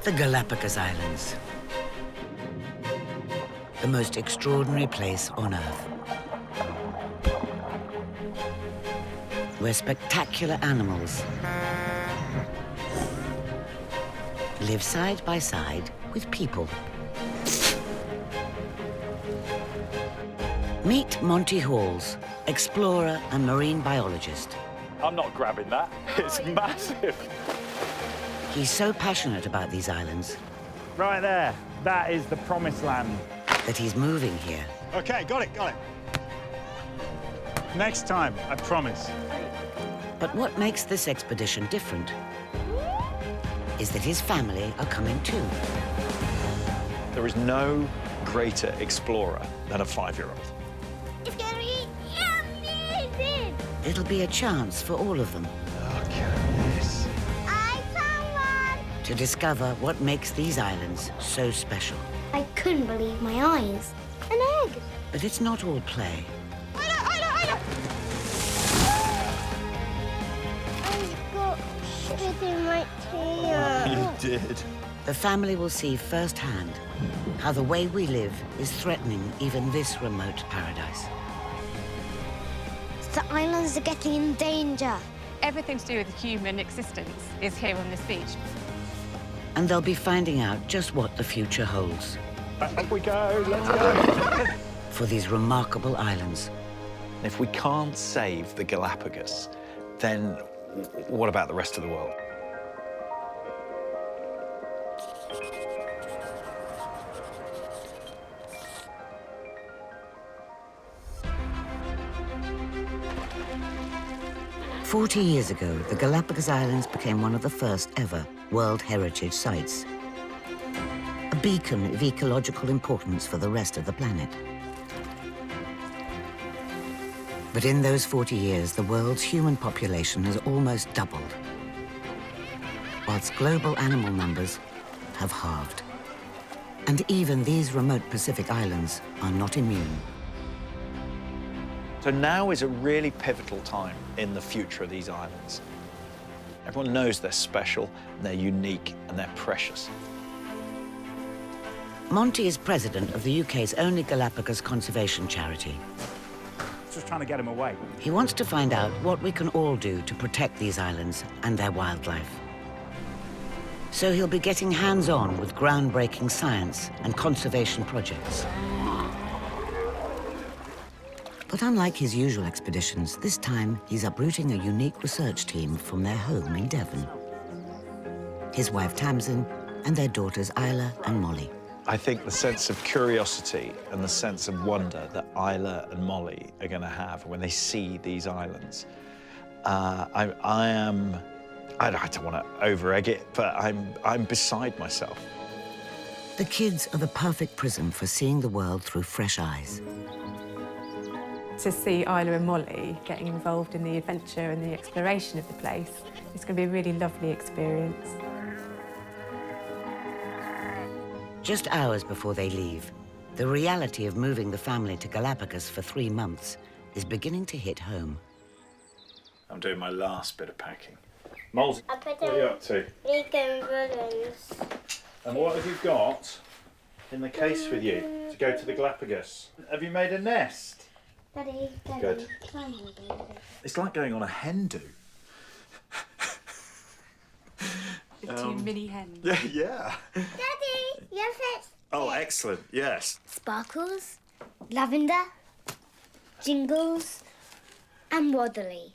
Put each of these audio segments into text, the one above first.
The Galapagos Islands. The most extraordinary place on Earth. Where spectacular animals live side by side with people. Meet Monty Halls, explorer and marine biologist. I'm not grabbing that. It's massive. He's so passionate about these islands. Right there. That is the promised land. That he's moving here. OK, got it. Next time, I promise. But what makes this expedition different is that his family are coming too. There is no greater explorer than a 5-year-old. It's gonna be amazing! It'll be a chance for all of them. Look at this. I found one! To discover what makes these islands so special. I couldn't believe my eyes. An egg! But it's not all play. I got shit in my tail. You did. The family will see firsthand how the way we live is threatening even this remote paradise. The islands are getting in danger. Everything to do with human existence is here on this beach. And they'll be finding out just what the future holds. Up we go, let's go. For these remarkable islands. If we can't save the Galapagos, then what about the rest of the world? "40 years ago, the Galapagos Islands became one of the first ever World Heritage Sites. A beacon of ecological importance for the rest of the planet. But in those 40 years, the world's human population has almost doubled, whilst global animal numbers have halved. And even these remote Pacific islands are not immune. So now is a really pivotal time in the future of these islands. Everyone knows they're special, and they're unique, and they're precious. Monty is president of the UK's only Galapagos conservation charity. Just trying to get him away. He wants to find out what we can all do to protect these islands and their wildlife. So he'll be getting hands-on with groundbreaking science and conservation projects. But unlike his usual expeditions, this time he's uprooting a unique research team from their home in Devon. His wife Tamsin and their daughters Isla and Molly. I think the sense of curiosity and the sense of wonder that Isla and Molly are going to have when they see these islands, I don't want to over-egg it, but I'm beside myself. The kids are the perfect prism for seeing the world through fresh eyes. To see Isla and Molly getting involved in the adventure and the exploration of the place, it's going to be a really lovely experience. Just hours before they leave, the reality of moving the family to Galapagos for 3 months is beginning to hit home. I'm doing my last bit of packing. Moles, I put what are you up to? vegan balloons. And what have you got in the case with you to go to the Galapagos? Have you made a nest? Daddy, Good. come on, baby. It's like going on a hen do. The 2 mini hens. Yeah. Daddy, your face. Oh, excellent, yes. Sparkles, lavender, jingles, and waddly.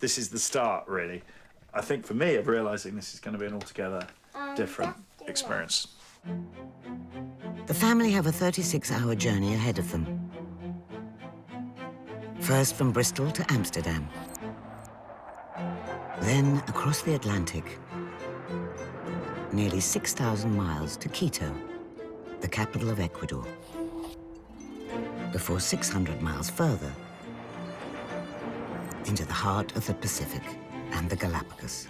This is the start, really. I think for me, of realising this is going to be an altogether different that's experience. The family have a 36-hour journey ahead of them. First from Bristol to Amsterdam. Then across the Atlantic. Nearly 6,000 miles to Quito, the capital of Ecuador. Before 600 miles further, into the heart of the Pacific and the Galapagos.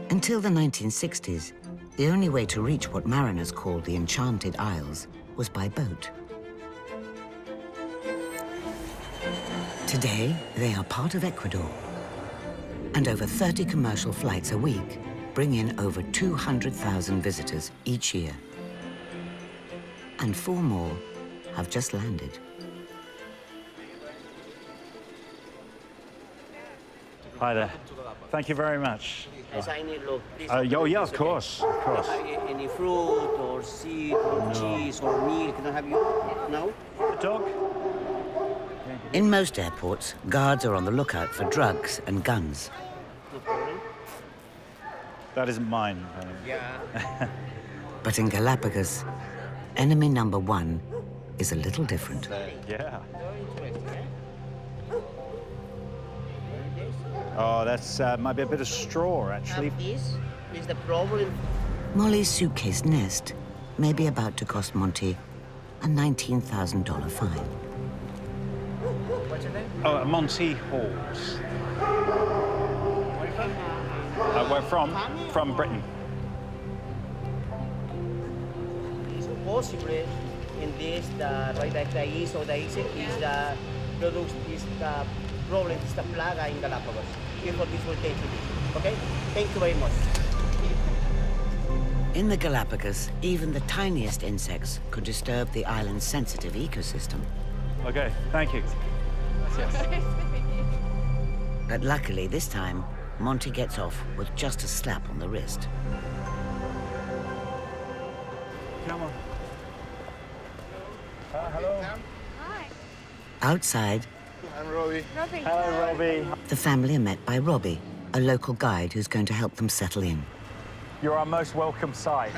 Until the 1960s, the only way to reach what mariners called the Enchanted Isles was by boat. Today, they are part of Ecuador, and over 30 commercial flights a week bring in over 200,000 visitors each year. And 4 more have just landed. Hi there. Thank you very much. Yeah, of course, of course. Any fruit or seed or cheese or milk? Can I have you? No? A dog? In most airports, guards are on the lookout for drugs and guns. No problem. That isn't mine. Yeah. But in Galapagos, enemy number 1 is a little different. Yeah. Oh, that's might be a bit of straw, actually. This is the problem. Molly's suitcase nest may be about to cost Monty a $19,000 fine. What's your name? Oh, Monty Halls. We're from Britain. It's possible in this the right that the yeast or the insect is the product is the problem is the plague in Galapagos. Therefore, this will take it. Okay? Thank you very much. In the Galapagos, even the tiniest insects could disturb the island's sensitive ecosystem. Okay, thank you. But luckily, this time, Monty gets off with just a slap on the wrist. Come on. Hello. Outside, I'm Robbie. Hello, Robbie. the family are met by Robbie, a local guide who's going to help them settle in. You're our most welcome sight.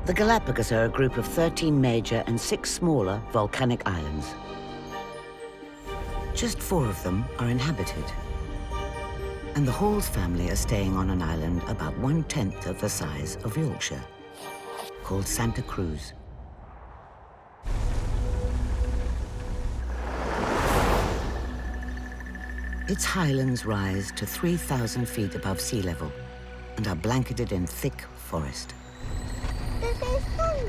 The Galapagos are a group of 13 major and 6 smaller volcanic islands. Just 4 of them are inhabited. And the Halls family are staying on an island about 1/10 of the size of Yorkshire, called Santa Cruz. Its highlands rise to 3,000 feet above sea level and are blanketed in thick forest. This is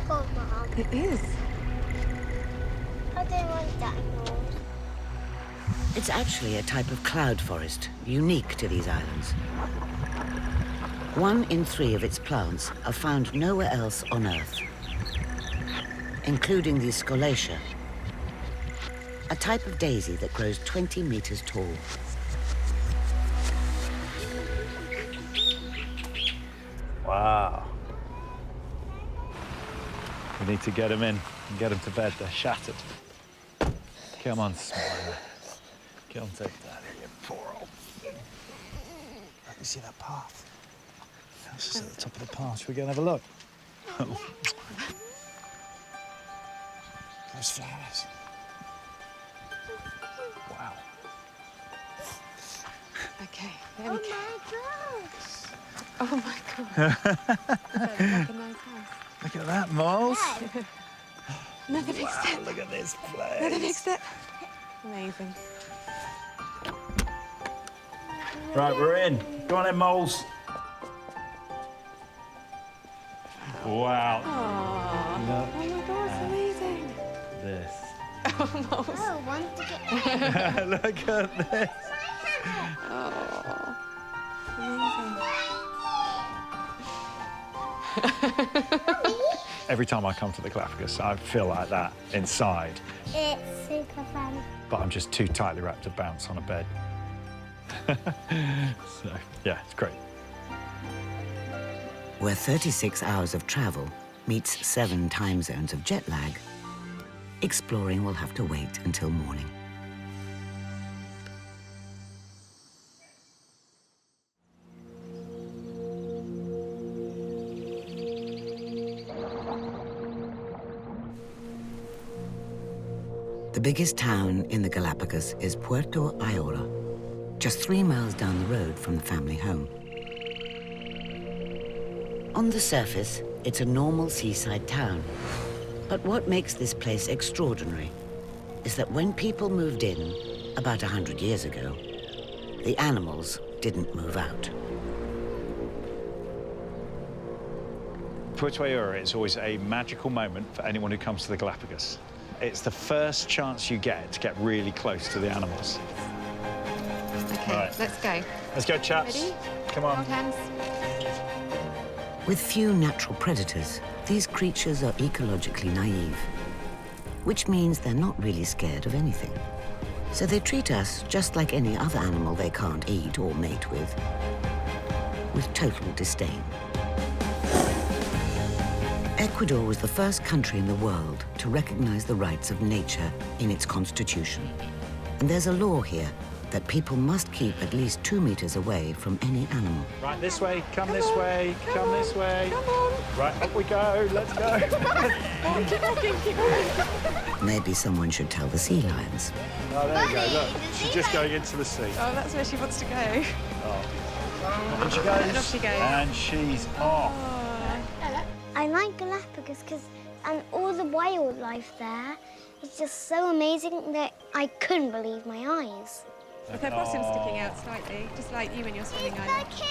fun, Mom. It is. I don't want that anymore. It's actually a type of cloud forest, unique to these islands. 1 in 3 of its plants are found nowhere else on Earth, including the Scolacia, a type of daisy that grows 20 meters tall. Wow. We need to get them in and get them to bed. They're shattered. Come on, Smiler. Get on, take that. You poor old thing. Let me see that path. That's just at the top of the path. Should we go and have a look? Those flowers. Wow. Okay, there we go. Oh my God. Oh my God. That's like a nice house. Look at that, Miles. Another big Wow, step. look at this place. Another big step. Amazing. Right, we're in. Go on then, Moles. Wow. Aww. Look Oh my God, it's amazing. at this. Oh, want to get Look at this. Oh, amazing. Every time I come to the Galapagos, I feel like that inside, It's super fun. but I'm just too tightly wrapped to bounce on a bed. So, yeah, it's great. Where 36 hours of travel meets 7 time zones of jet lag, exploring will have to wait until morning. The biggest town in the Galapagos is Puerto Ayora, just 3 miles down the road from the family home. On the surface, it's a normal seaside town. But what makes this place extraordinary is that when people moved in about 100 years ago, the animals didn't move out. Puerto Ayora is always a magical moment for anyone who comes to the Galapagos. It's the first chance you get to get really close to the animals. Okay, Right. let's go. Let's go, chaps. Ready? Come on. Hold hands. With few natural predators, these creatures are ecologically naive, which means they're not really scared of anything. So they treat us just like any other animal they can't eat or mate with total disdain. Ecuador was the first country in the world to recognize the rights of nature in its constitution. And there's a law here that people must keep at least 2 meters away from any animal. Right, this way, come this way, come this way. Come on. Right, up we go, let's go. Keep walking, keep walking. Maybe someone should tell the sea lions. Oh, there you go, look. Bunny, She's just going into the sea. Oh, that's where she wants to go. And she goes. And off she goes. And she's off. I like Galapagos because all the wildlife there is just so amazing that I couldn't believe my eyes. With her bottom sticking out slightly, just like you when you're swimming, Isla. Look here!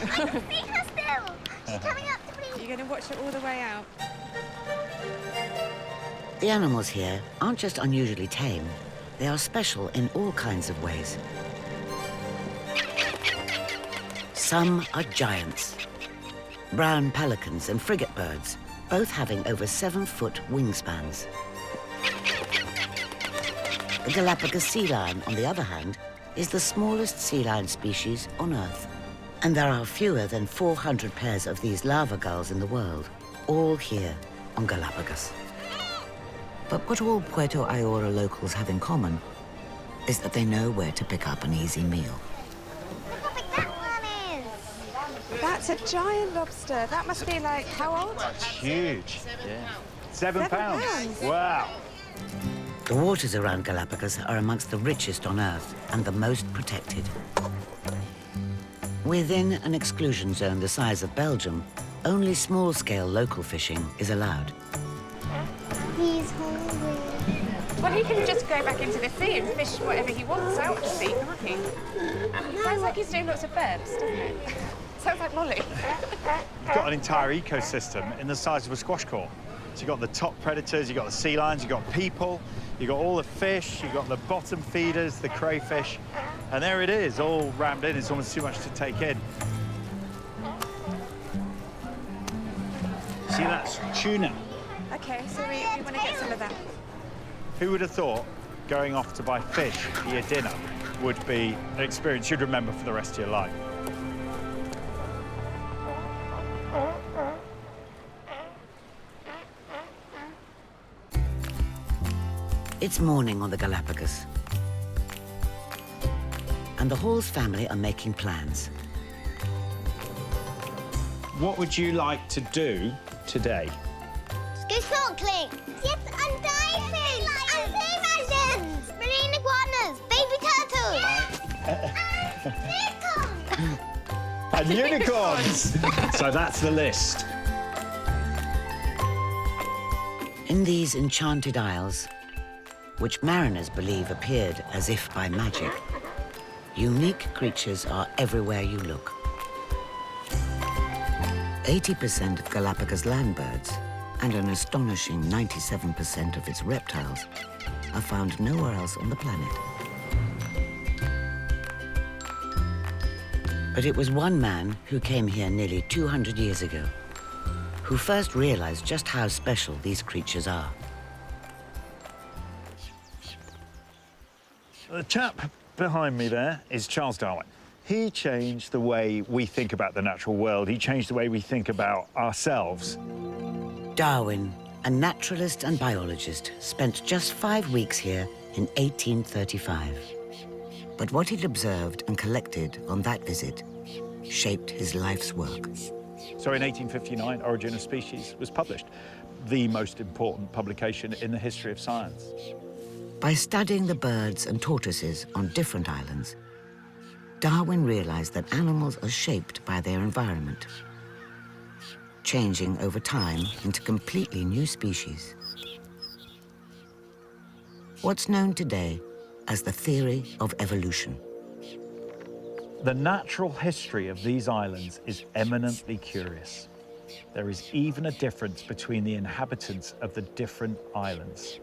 I can see her still. She's coming up to me. You're going to watch her all the way out. The animals here aren't just unusually tame, they are special in all kinds of ways. Some are giants. Brown pelicans and frigate birds, both having over 7-foot wingspans. The Galapagos sea lion, on the other hand, is the smallest sea lion species on Earth. And there are fewer than 400 pairs of these lava gulls in the world, all here on Galapagos. But what all Puerto Ayora locals have in common is that they know where to pick up an easy meal. Look how big that one is. That's a giant lobster. That must be like, how old? That's huge. Yeah. 7 7 pounds. pounds. Wow. The waters around Galapagos are amongst the richest on Earth and the most protected. Within an exclusion zone the size of Belgium, only small-scale local fishing is allowed. He's hungry. Well, he can just go back into the sea and fish whatever he wants out of the sea, can't he? Sounds like he's doing lots of verbs, doesn't it? Sounds like Molly. You've got an entire ecosystem in the size of a squash court. So you've got the top predators, you've got the sea lions, you've got people, you've got all the fish, you've got the bottom feeders, the crayfish, and there it is, all rammed in. It's almost too much to take in. See, that's tuna. OK, so we want to get some of that. Who would have thought going off to buy fish for your dinner would be an experience you'd remember for the rest of your life? It's morning on the Galapagos. And the Halls family are making plans. What would you like to do today? Go snorkeling. Yes, and diving. And sea lions. Marine iguanas. Baby turtles. And unicorns! So that's the list. In these Enchanted Isles, which mariners believe appeared as if by magic, unique creatures are everywhere you look. 80% of Galapagos land birds and an astonishing 97% of its reptiles are found nowhere else on the planet. But it was one man who came here nearly 200 years ago who first realized just how special these creatures are. The chap behind me there is Charles Darwin. He changed the way we think about the natural world. He changed the way we think about ourselves. Darwin, a naturalist and biologist, spent just 5 weeks here in 1835. But what he'd observed and collected on that visit shaped his life's work. So in 1859, Origin of Species was published, the most important publication in the history of science. By studying the birds and tortoises on different islands, Darwin realized that animals are shaped by their environment, changing over time into completely new species. What's known today as the theory of evolution. The natural history of these islands is eminently curious. There is even a difference between the inhabitants of the different islands.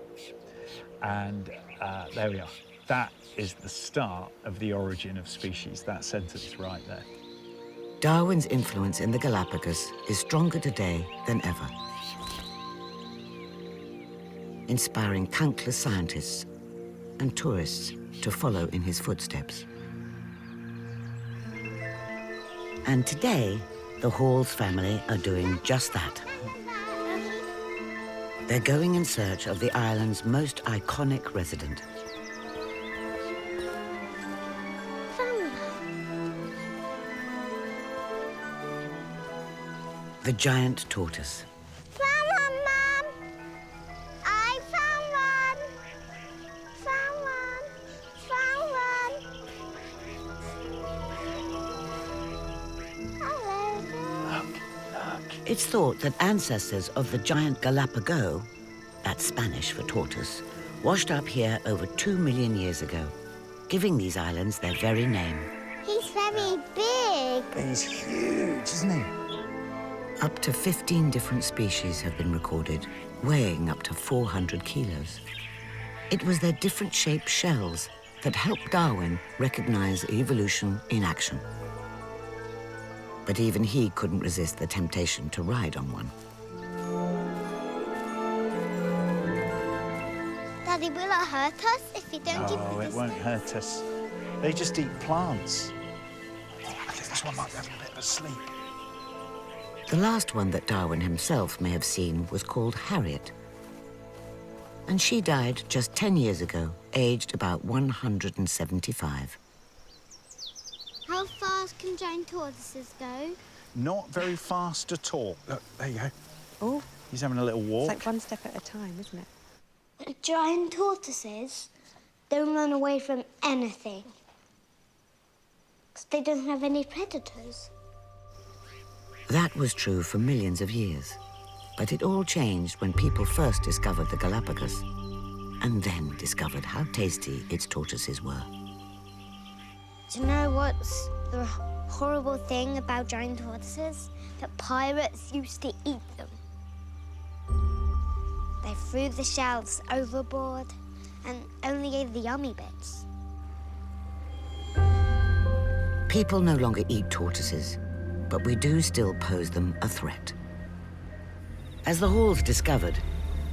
And there we are. That is the start of the origin of species, that sentence right there. Darwin's influence in the Galapagos is stronger today than ever, inspiring countless scientists and tourists to follow in his footsteps. And today, the Halls family are doing just that. They're going in search of the island's most iconic resident. The giant tortoise. Found one, Mum! I found one! Found one! Found one! Hello. It's thought that ancestors of the giant Galapagos, that's Spanish for tortoise, washed up here over 2 million years ago, giving these islands their very name. He's very big. He's huge, isn't he? Up to 15 different species have been recorded, weighing up to 400 kilos. It was their different shaped shells that helped Darwin recognize evolution in action. But even he couldn't resist the temptation to ride on one. Daddy, will it hurt us if you don't give Oh, me it this? won't hurt us. They just eat plants. I think this one might be having a bit of a sleep. The last one that Darwin himself may have seen was called Harriet. And she died just 10 years ago, aged about 175. How fast can giant tortoises go? Not very fast at all. Look, there you go. Oh, He's having a little walk. it's like one step at a time, isn't it? Giant tortoises don't run away from anything. 'Cause they don't have any predators. That was true for millions of years. But it all changed when people first discovered the Galapagos, and then discovered how tasty its tortoises were. Do you know what's the horrible thing about giant tortoises? That pirates used to eat them. They threw the shells overboard and only ate the yummy bits. People no longer eat tortoises, but we do still pose them a threat. As the Halls discovered,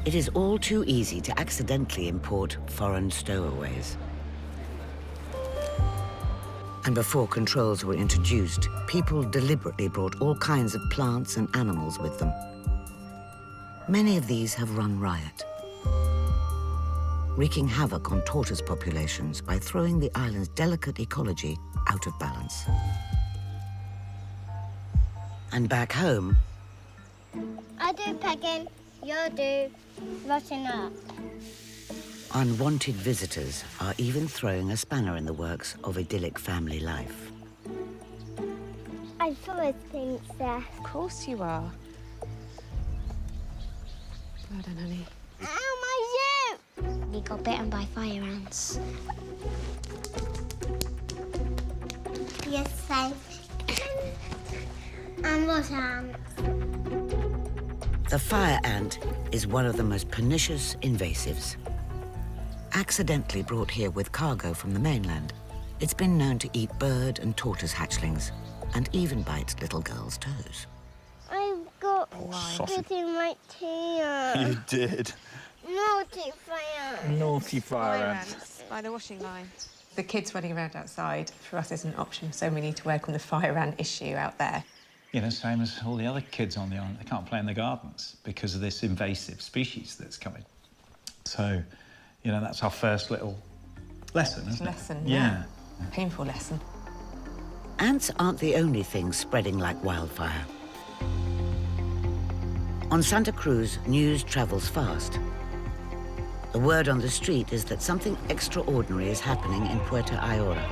it is all too easy to accidentally import foreign stowaways. And before controls were introduced, people deliberately brought all kinds of plants and animals with them. Many of these have run riot, wreaking havoc on tortoise populations by throwing the island's delicate ecology out of balance. And back home, I do pegging, you do rotting up. unwanted visitors are even throwing a spanner in the works of idyllic family life. I'm full of things there. Of course you are. Well done, honey. Ow, my shoe! We got bitten by fire ants. Yes, thanks. And what ants? The fire ant is one of the most pernicious invasives. Accidentally brought here with cargo from the mainland, it's been known to eat bird and tortoise hatchlings, and even bite little girls' toes. I've got sausage. bit in my tear. You did. Naughty fire. Naughty fire ants by the washing line. The kids running around outside, for us, isn't an option, so we need to work on the fire ant issue out there. You know, same as all the other kids on the island. They can't play in the gardens because of this invasive species that's coming. So, you know, that's our first little lesson, isn't it? Lesson, Yeah. Painful lesson. Ants aren't the only things spreading like wildfire. On Santa Cruz, news travels fast. The word on the street is that something extraordinary is happening in Puerto Ayora.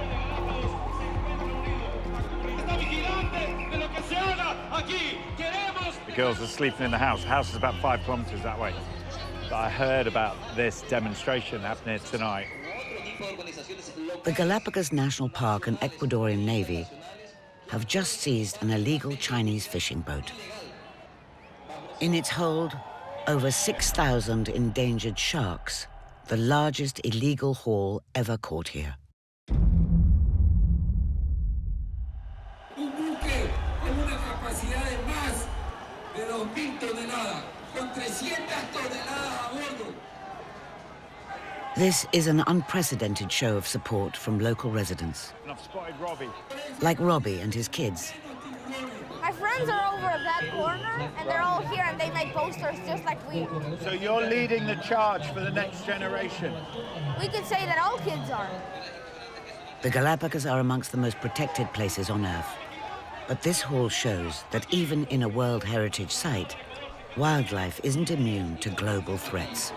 The girls are sleeping in the house. The house is about 5 kilometres that way. But I heard about this demonstration happening tonight. The Galapagos National Park and Ecuadorian Navy have just seized an illegal Chinese fishing boat. In its hold, over 6,000 endangered sharks the largest illegal haul ever caught here. Un buque con una capacidad de más de 2.000 toneladas, con 300 toneladas a bordo. This is an unprecedented show of support from local residents. And I've spotted Robbie. Like Robbie and his kids. My friends are over at that corner, and they're all here, and they make posters just like we. So you're leading the charge for the next generation. We could say that all kids are. The Galapagos are amongst the most protected places on Earth. But this haul shows that even in a World Heritage Site, wildlife isn't immune to global threats.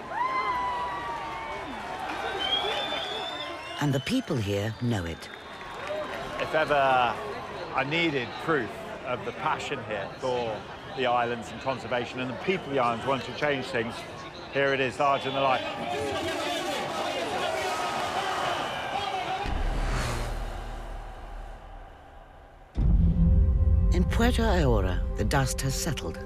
And the people here know it. If ever I needed proof of the passion here for the islands and conservation and the people of the islands wanting to change things, here it is, larger than life. In Puerto Ayora, the dust has settled.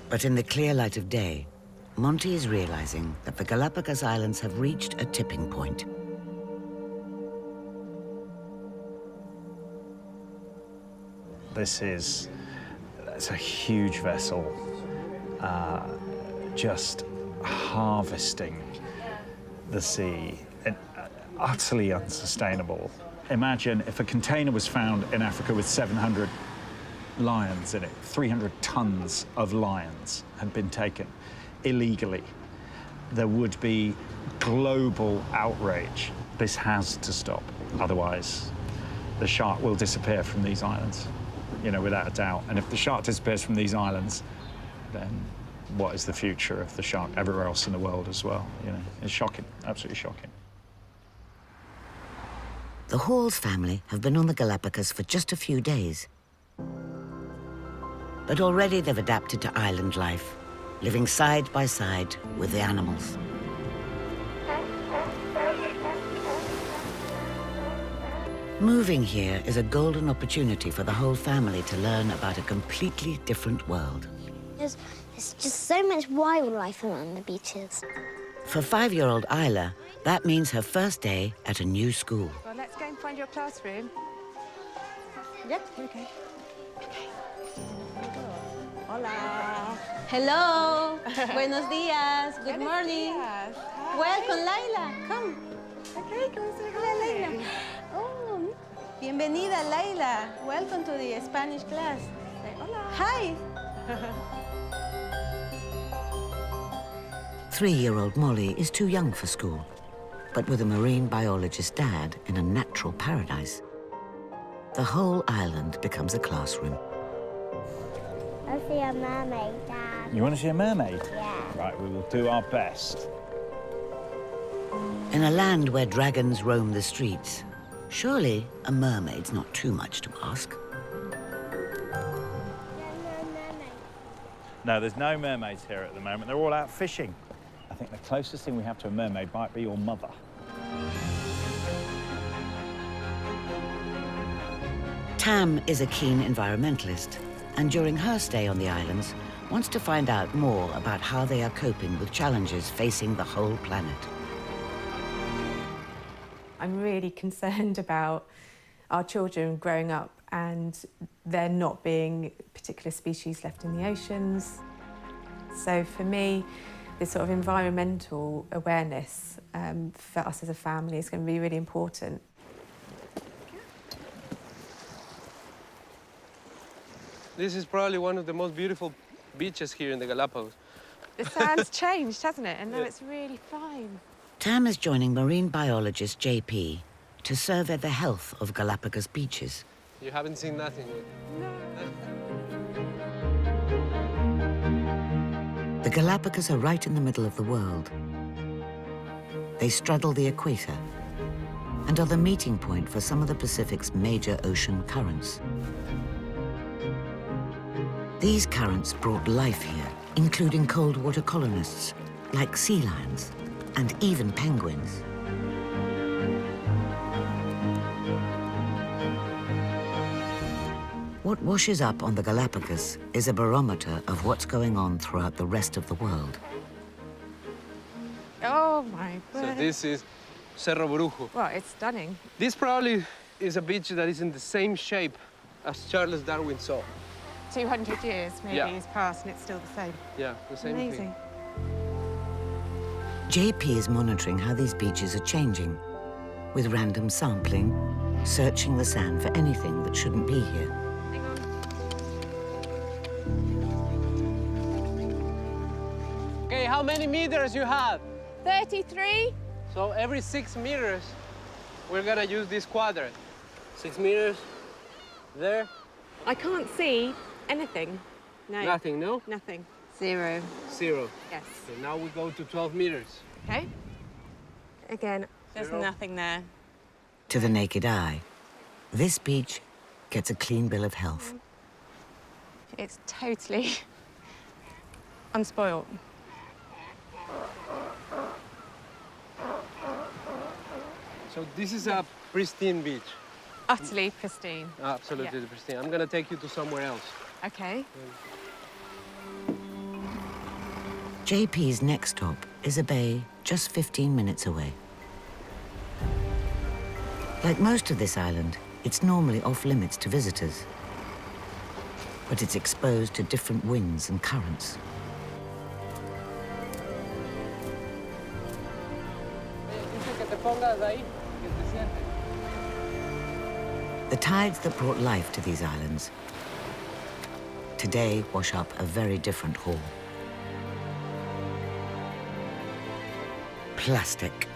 But in the clear light of day, Monty is realizing that the Galapagos Islands have reached a tipping point. It's a huge vessel, just harvesting the sea, and utterly unsustainable. Imagine if a container was found in Africa with 700 lions in it, 300 tons of lions had been taken illegally. There would be global outrage. This has to stop, otherwise the shark will disappear from these islands, you know, without a doubt. And if the shark disappears from these islands, then what is the future of the shark everywhere else in the world as well? You know, it's shocking, absolutely shocking. The Halls family have been on the Galapagos for just a few days. But already they've adapted to island life, living side by side with the animals. Moving here is a golden opportunity for the whole family to learn about a completely different world. There's just so much wildlife around the beaches. For 5-year-old Isla, that means her first day at a new school. Well, let's go and find your classroom. Yep. Okay. Hola. Hello. Buenos días. Good morning. Yes. Hi. Welcome, Laila. Come. Okay, come and say hi. Laila. Oh, bienvenida, Laila. Welcome to the Spanish class. Say hola. Hi. 3-year-old Molly is too young for school, but with a marine biologist dad in a natural paradise, the whole island becomes a classroom. I see a mermaid, Dad. You want to see a mermaid? Yeah. Right, we will do our best. In a land where dragons roam the streets, surely a mermaid's not too much to ask. No, there's no mermaids here at the moment. They're all out fishing. I think the closest thing we have to a mermaid might be your mother. Tam is a keen environmentalist, and during her stay on the islands, wants to find out more about how they are coping with challenges facing the whole planet. I'm really concerned about our children growing up and there not being particular species left in the oceans. So for me, this sort of environmental awareness for us as a family is going to be really important. This is probably one of the most beautiful beaches here in the Galapagos. The sand's changed, hasn't it? And now it's really fine. Tam is joining marine biologist JP to survey the health of Galapagos beaches. You haven't seen nothing yet. The Galapagos are right in the middle of the world. They straddle the equator and are the meeting point for some of the Pacific's major ocean currents. These currents brought life here, including cold water colonists like sea lions and even penguins. What washes up on the Galapagos is a barometer of what's going on throughout the rest of the world. Oh my So word. this is Cerro Brujo. Well, it's stunning. This probably is a beach that is in the same shape as Charles Darwin saw. 200 years maybe Yeah. has passed and it's still the same. Yeah, the same Amazing. thing. JP is monitoring how these beaches are changing, with random sampling, searching the sand for anything that shouldn't be here. Hang on. Okay, how many meters you have? 33? So every 6 meters, we're gonna use this quadrant. 6 meters, there, I can't see anything. No. nothing, no? Nothing. 0. 0. Yes. So now we go to 12 meters. Okay. Again, there's 0. nothing there. To the naked eye, this beach gets a clean bill of health. It's totally unspoiled. So this is a pristine beach. Utterly pristine. Absolutely pristine. I'm gonna take you to somewhere else. Okay. JP's next stop is a bay just 15 minutes away. Like most of this island, it's normally off-limits to visitors. But it's exposed to different winds and currents. The tides that brought life to these islands today wash up a very different haul. Plastic.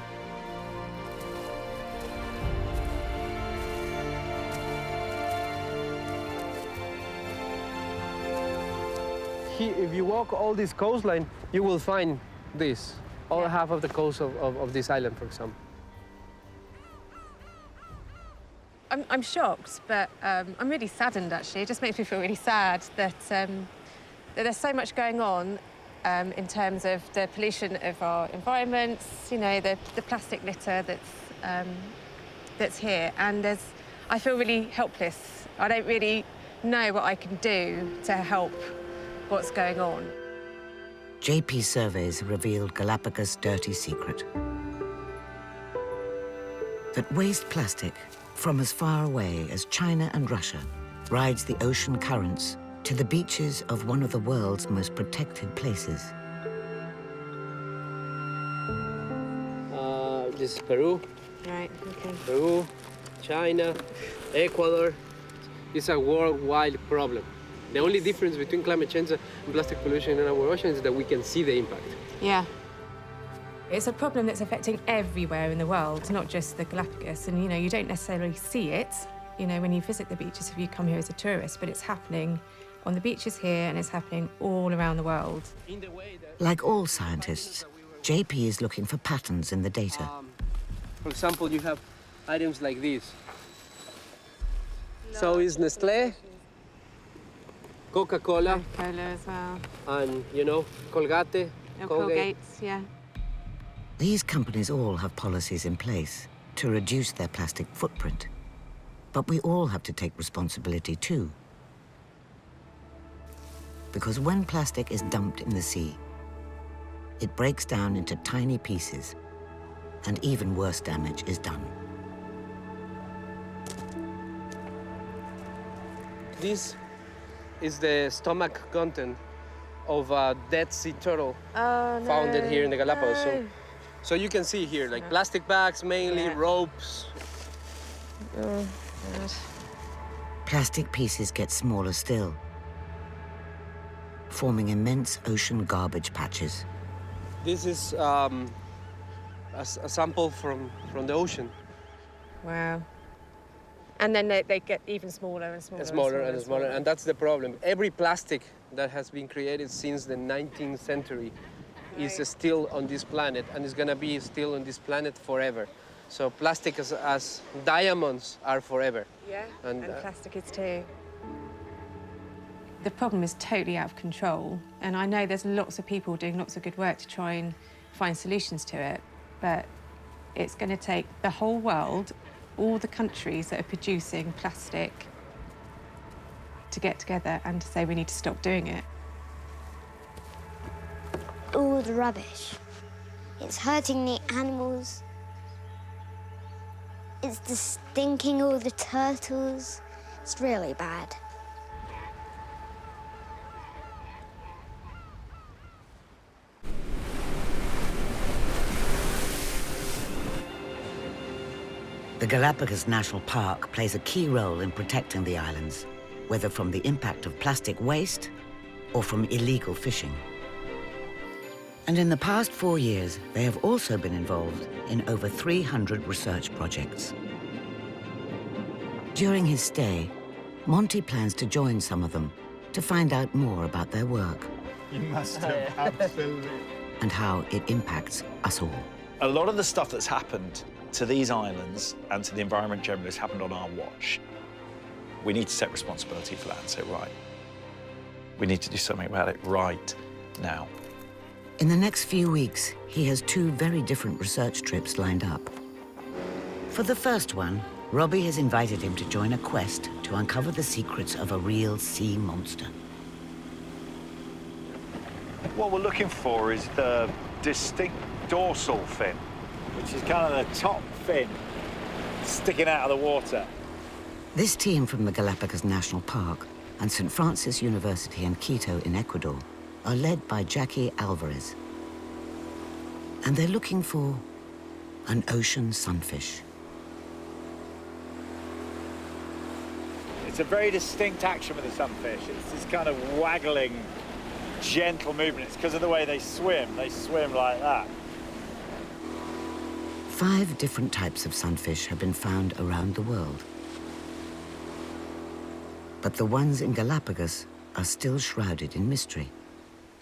If you walk all this coastline, you will find this. All half of the coast of this island, for example. I'm shocked, but I'm really saddened, actually. It just makes me feel really sad that there's so much going on in terms of the pollution of our environments, you know, the plastic litter that's here. And I feel really helpless. I don't really know what I can do to help what's going on. JP's surveys revealed Galapagos' dirty secret. That waste plastic from as far away as China and Russia rides the ocean currents to the beaches of one of the world's most protected places. This is Peru. Right, okay. Peru, China, Ecuador. It's a worldwide problem. The only difference between climate change and plastic pollution in our oceans is that we can see the impact. Yeah. It's a problem that's affecting everywhere in the world, not just the Galapagos. And, you know, you don't necessarily see it, you know, when you visit the beaches if you come here as a tourist, but it's happening on the beaches here and it's happening all around the world. Like all scientists, JP is looking for patterns in the data. For example, you have items like this. So is Nestlé, Coca-Cola, Cola as well. and, you know, Colgate, Colgate. Colgates, yeah. These companies all have policies in place to reduce their plastic footprint. But we all have to take responsibility too. Because when plastic is dumped in the sea, it breaks down into tiny pieces, and even worse damage is done. This is the stomach content of a Dead Sea turtle found here in the Galapagos. No. So you can see here, like plastic bags mainly, Yeah. ropes. Oh, God. Plastic pieces get smaller still, forming immense ocean garbage patches. This is a sample from the ocean. Wow. And then they get even smaller and smaller. And smaller. And that's the problem. Every plastic that has been created since the 19th century is still on this planet and is gonna be still on this planet forever. So plastic as diamonds are forever. Yeah, And, and plastic is too. The problem is totally out of control, and I know there's lots of people doing lots of good work to try and find solutions to it, but it's going to take the whole world, all the countries that are producing plastic, to get together and to say we need to stop doing it. All the rubbish. It's hurting the animals. It's just stinking all the turtles. It's really bad. The Galapagos National Park plays a key role in protecting the islands, whether from the impact of plastic waste or from illegal fishing. And in the past 4 years, they have also been involved in over 300 research projects. During his stay, Monty plans to join some of them to find out more about their work. You must have, absolutely. And how it impacts us all. A lot of the stuff that's happened to these islands and to the environment generally has happened on our watch. We need to take responsibility for that and say, right, we need to do something about it right now. In the next few weeks, he has 2 very different research trips lined up. For the first one, Robbie has invited him to join a quest to uncover the secrets of a real sea monster. What we're looking for is the distinct dorsal fin, which is kind of the top fin sticking out of the water. This team from the Galapagos National Park and St. Francis University in Quito in Ecuador are led by Jackie Alvarez. And they're looking for an ocean sunfish. It's a very distinct action with the sunfish. It's this kind of waggling, gentle movement. It's because of the way they swim. They swim like that. 5 different types of sunfish have been found around the world. But the ones in Galapagos are still shrouded in mystery.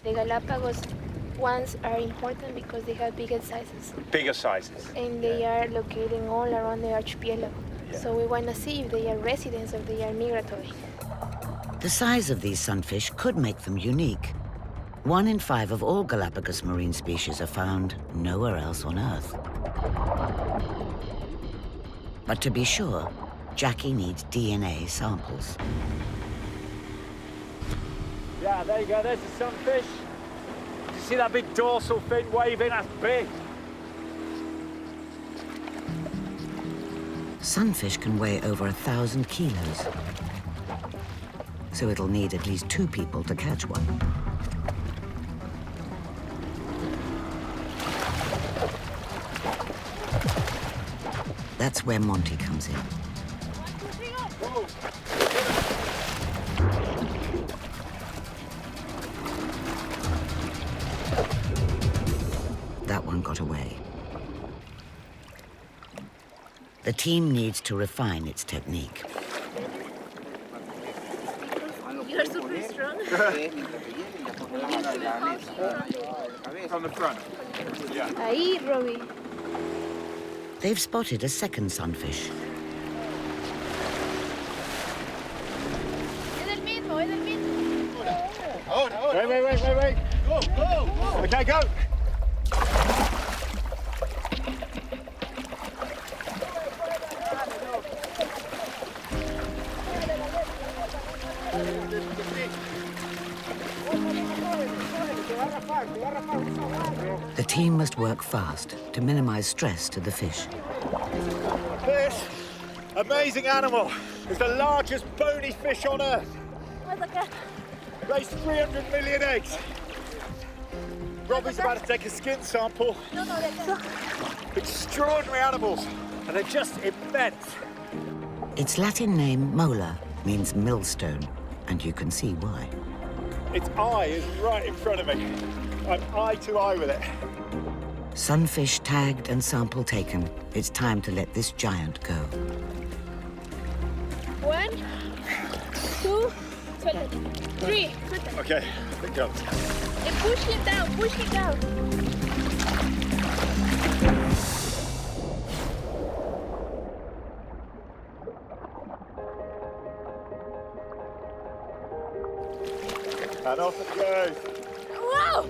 The Galapagos ones are important because they have bigger sizes. Bigger sizes. And they are located all around the archipelago. Yeah. So we want to see if they are residents or they are migratory. The size of these sunfish could make them unique. 1 in 5 of all Galapagos marine species are found nowhere else on Earth. But to be sure, Jackie needs DNA samples. Yeah, there you go, there's the sunfish. Do you see that big dorsal fin waving? That's big. Sunfish can weigh over 1,000 kilos. So it'll need at least 2 people to catch one. That's where Monty comes in. That one got away. The team needs to refine its technique. You're super strong. From the front. Yeah. Ahí, Robbie. They've spotted a second sunfish. Es el mismo, es el mismo. Wait. Go. Okay, go. The team must work fast to minimize stress to the fish. This amazing animal is the largest bony fish on Earth. Lays 300 million eggs. Robbie's about to take a skin sample. Extraordinary animals, and they're just immense. Its Latin name, mola, means millstone, and you can see why. Its eye is right in front of me. I'm eye to eye with it. Sunfish tagged and sample taken. It's time to let this giant go. 1, 2, 3. Okay, it goes. And push it down, push it down. And off it goes. Wow!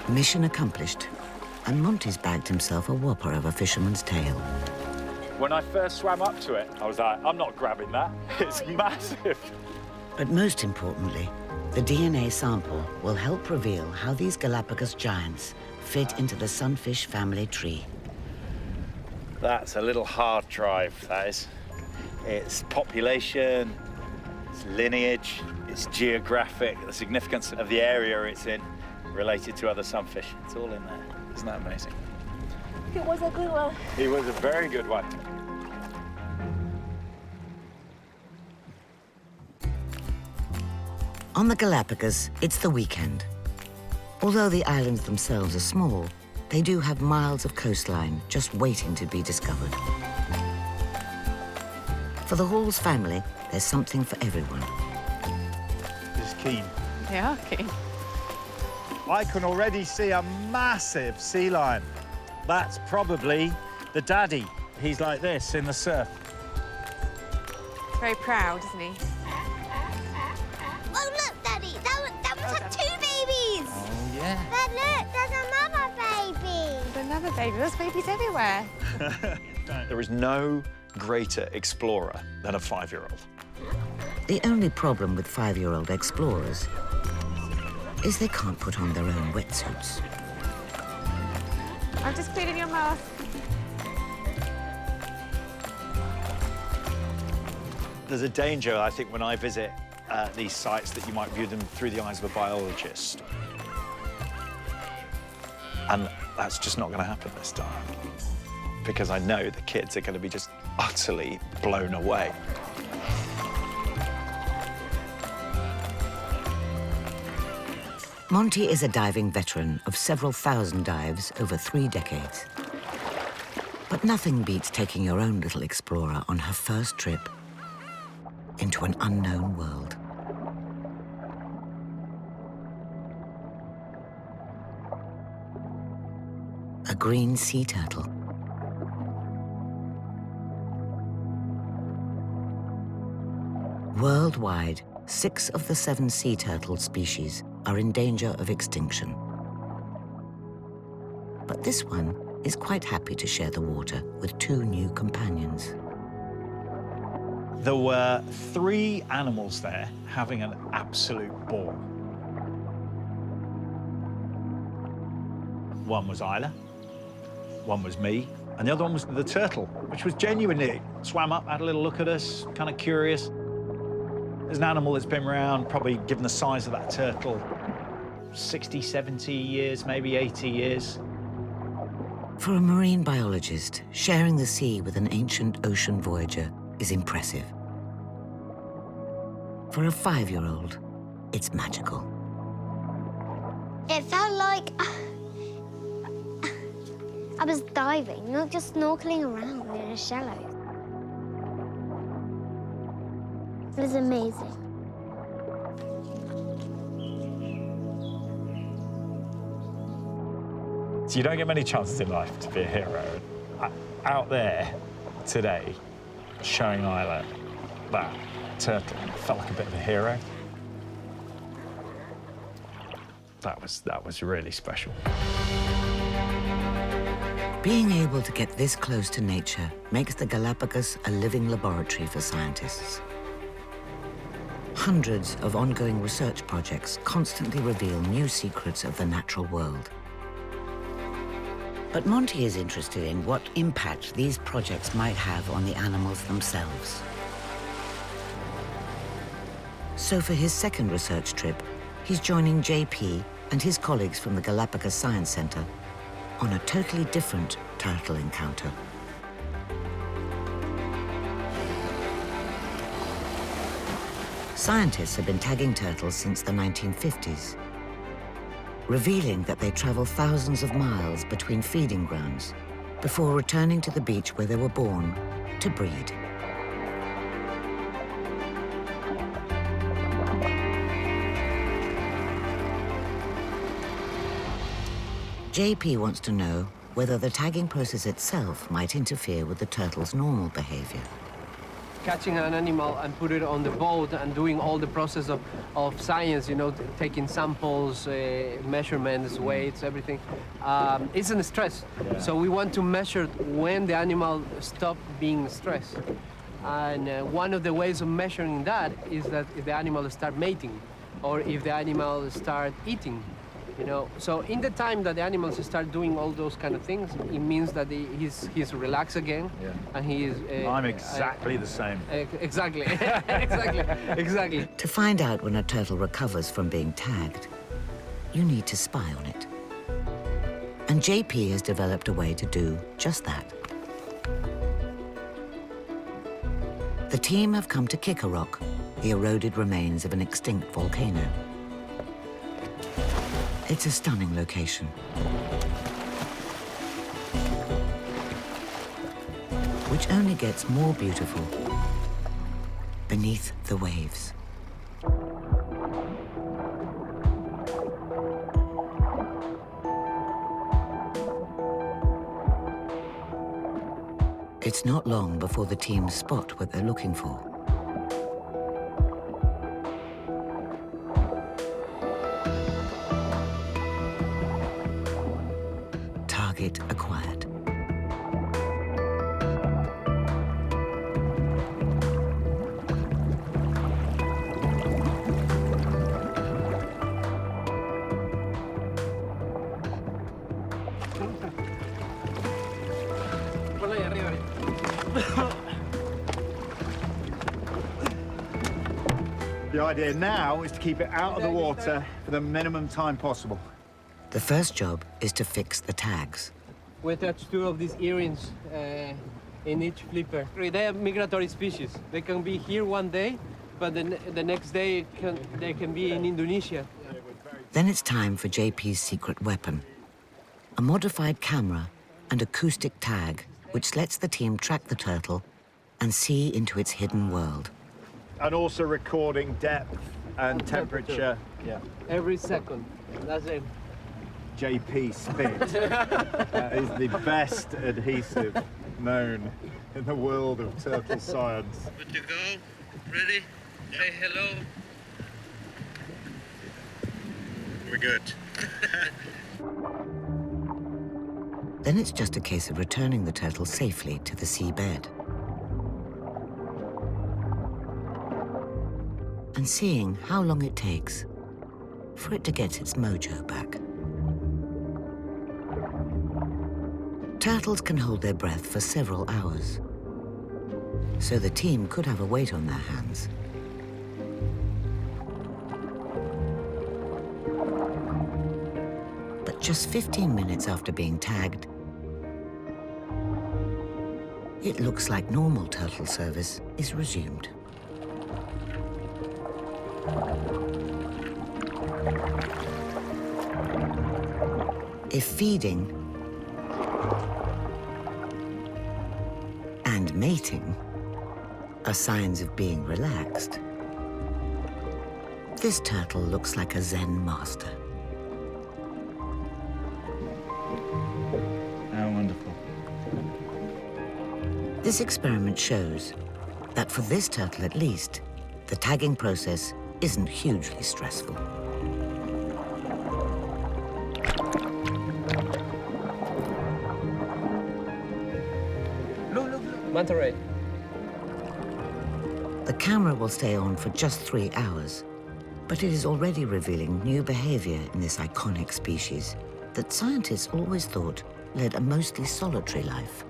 Mission accomplished, and Monty's bagged himself a whopper of a fisherman's tale. When I first swam up to it, I was like, I'm not grabbing that. It's massive. But most importantly, the DNA sample will help reveal how these Galapagos giants fit into the sunfish family tree. That's a little hard drive, that is. It's population, it's lineage, it's geographic, the significance of the area it's in related to other sunfish. It's all in there. Isn't that amazing? It was a good one. He was a very good one. On the Galapagos, it's the weekend. Although the islands themselves are small, they do have miles of coastline just waiting to be discovered. For the Halls family, there's something for everyone. Just keen. They are keen. I can already see a massive sea lion. That's probably the daddy. He's like this in the surf. Very proud, isn't he? Oh, look, Daddy, that was like 2 babies. Oh, yeah. Dad, look, there's another baby. There's another baby. There's babies everywhere. There is no greater explorer than a 5-year-old. The only problem with 5-year-old explorers is they can't put on their own wetsuits. I'm just cleaning your mouth. There's a danger, I think, when I visit these sites that you might view them through the eyes of a biologist. And that's just not going to happen this time. Because I know the kids are going to be just utterly blown away. Monty is a diving veteran of several thousand dives over 3 decades. But nothing beats taking your own little explorer on her first trip into an unknown world. A green sea turtle. Worldwide, 6 of the 7 sea turtle species are in danger of extinction. But this one is quite happy to share the water with 2 new companions. There were 3 animals there having an absolute ball. One was Isla, one was me, and the other one was the turtle, which was genuinely swam up, had a little look at us, kind of curious. There's an animal that's been around, probably given the size of that turtle, 60, 70 years, maybe 80 years. For a marine biologist, sharing the sea with an ancient ocean voyager is impressive. For a 5-year-old, it's magical. It felt like I was diving, not just snorkeling around in a shallow. It was amazing. So you don't get many chances in life to be a hero. Out there today, showing Isla that turtle, felt like a bit of a hero. That was really special. Being able to get this close to nature makes the Galapagos a living laboratory for scientists. Hundreds of ongoing research projects constantly reveal new secrets of the natural world. But Monty is interested in what impact these projects might have on the animals themselves. So for his second research trip, he's joining JP and his colleagues from the Galapagos Science Center on a totally different turtle encounter. Scientists have been tagging turtles since the 1950s, revealing that they travel thousands of miles between feeding grounds before returning to the beach where they were born to breed. JP wants to know whether the tagging process itself might interfere with the turtle's normal behavior. catching an animal and put it on the boat and doing all the process of science, you know, taking samples, measurements, weights, everything, isn't stress. Yeah. So we want to measure when the animal stops being stressed. And one of the ways of measuring that is that if the animal starts mating or if the animal starts eating. You know, so in the time that the animals start doing all those kind of things, it means that he's relaxed again, yeah. And he is. I'm exactly the same. Exactly, exactly. To find out when a turtle recovers from being tagged, you need to spy on it. And JP has developed a way to do just that. The team have come to Kicker Rock, the eroded remains of an extinct volcano. It's a stunning location. Which only gets more beautiful beneath the waves. It's not long before the team spot what they're looking for. Target acquired. The idea now is to keep it out of the water for the minimum time possible. The first job is to fix the tags. We attach 2 of these earrings in each flipper. They are migratory species. They can be here one day, but the next day they can be in Indonesia. Then it's time for JP's secret weapon, a modified camera and acoustic tag, which lets the team track the turtle and see into its hidden world. And also recording depth and temperature. Yeah. Every second. That's it. JP Spit is the best adhesive known in the world of turtle science. Good to go? Ready? Say hello. We're good. Then it's just a case of returning the turtle safely to the seabed. And seeing how long it takes for it to get its mojo back. Turtles can hold their breath for several hours, so the team could have a weight on their hands. But just 15 minutes after being tagged, it looks like normal turtle service is resumed. If feeding and mating are signs of being relaxed, this turtle looks like a Zen master. How wonderful. This experiment shows that for this turtle at least, the tagging process isn't hugely stressful. Manta ray. The camera will stay on for just 3 hours, but it is already revealing new behavior in this iconic species that scientists always thought led a mostly solitary life.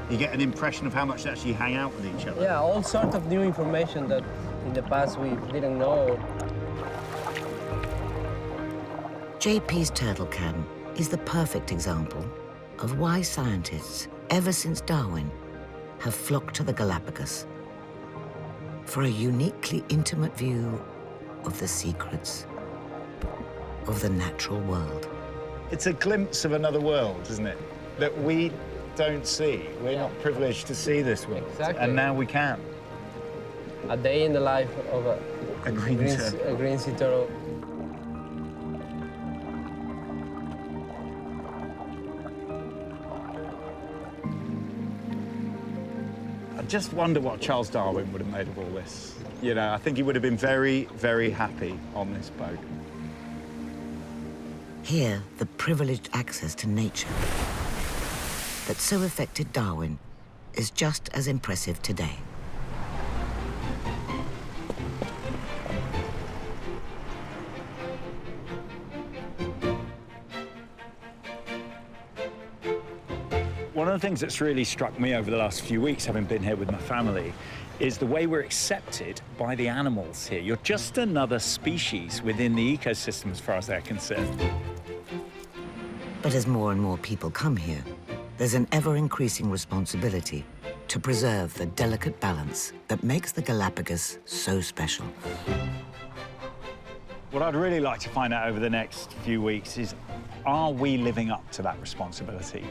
You get an impression of how much they actually hang out with each other. Yeah, all sorts of new information that in the past we didn't know. JP's turtle cam is the perfect example of why scientists, ever since Darwin, have flocked to the Galapagos for a uniquely intimate view of the secrets of the natural world. It's a glimpse of another world, isn't it? That we don't see. We're not privileged to see this world. Exactly. And now we can. A day in the life of A green sea turtle. just wonder what Charles Darwin would have made of all this. You know, I think he would have been very, very happy on this boat. Here, the privileged access to nature that so affected Darwin is just as impressive today. One of the things that's really struck me over the last few weeks, having been here with my family, is the way we're accepted by the animals here. You're just another species within the ecosystem as far as they're concerned. But as more and more people come here, there's an ever-increasing responsibility to preserve the delicate balance that makes the Galapagos so special. What I'd really like to find out over the next few weeks is, are we living up to that responsibility?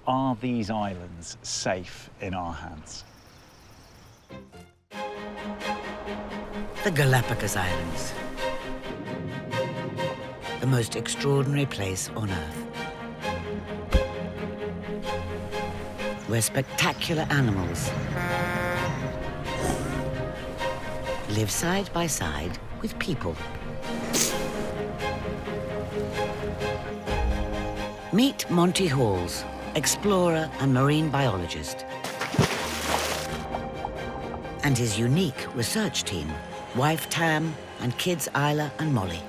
Are these islands safe in our hands? The Galapagos Islands, the most extraordinary place on Earth, where spectacular animals live side by side with people. Meet Monty Halls, explorer and marine biologist, and his unique research team, wife Tam and kids Isla and Molly.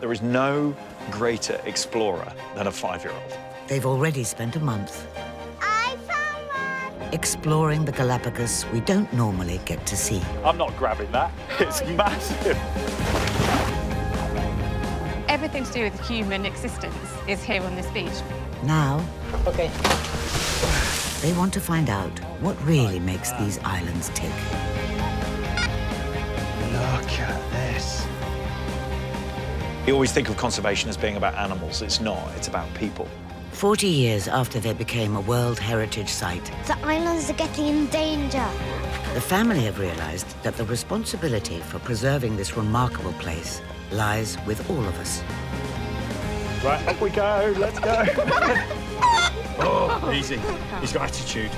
There is no greater explorer than a 5-year-old. They've already spent a month I found one! exploring the Galapagos we don't normally get to see. I'm not grabbing that. It's massive. Everything to do with human existence is here on this beach. Now, Okay. they want to find out what really makes these islands tick. Look at this. You always think of conservation as being about animals. It's not, it's about people. 40 years after they became a World Heritage Site, The islands are getting in danger. the family have realized that the responsibility for preserving this remarkable place lies with all of us. Right, up we go, let's go. Oh, easy. He's got attitude.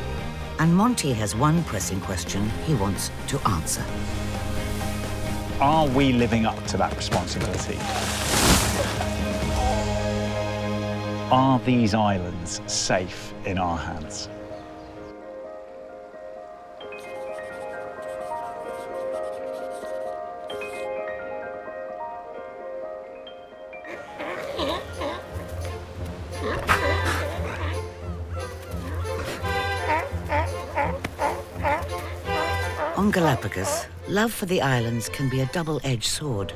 And Monty has one pressing question he wants to answer. Are we living up to that responsibility? Are these islands safe in our hands? On Galapagos, love for the islands can be a double-edged sword.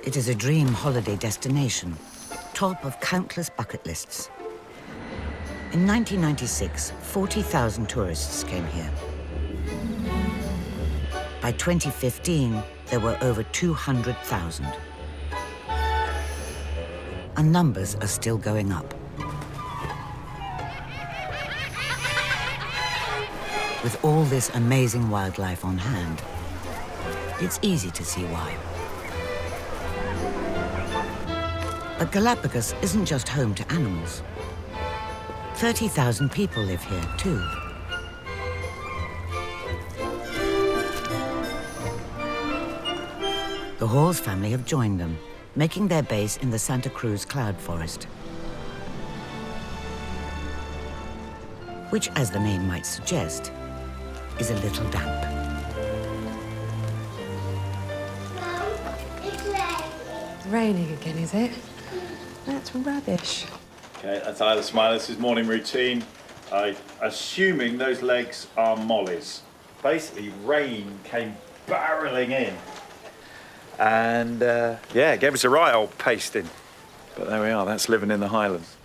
It is a dream holiday destination, top of countless bucket lists. In 1996, 40,000 tourists came here. By 2015, there were over 200,000. And numbers are still going up. With all this amazing wildlife on hand, it's easy to see why. But Galapagos isn't just home to animals. 30,000 people live here, too. The Halls family have joined them, making their base in the Santa Cruz cloud forest, which, as the name might suggest, is a little damp. It's raining again, is it? That's rubbish. Okay, that's Isla Smiler's morning routine. Assuming those legs are Molly's. Basically, rain came barreling in. And, yeah, it gave us a right old pasting. But there we are, that's living in the Highlands.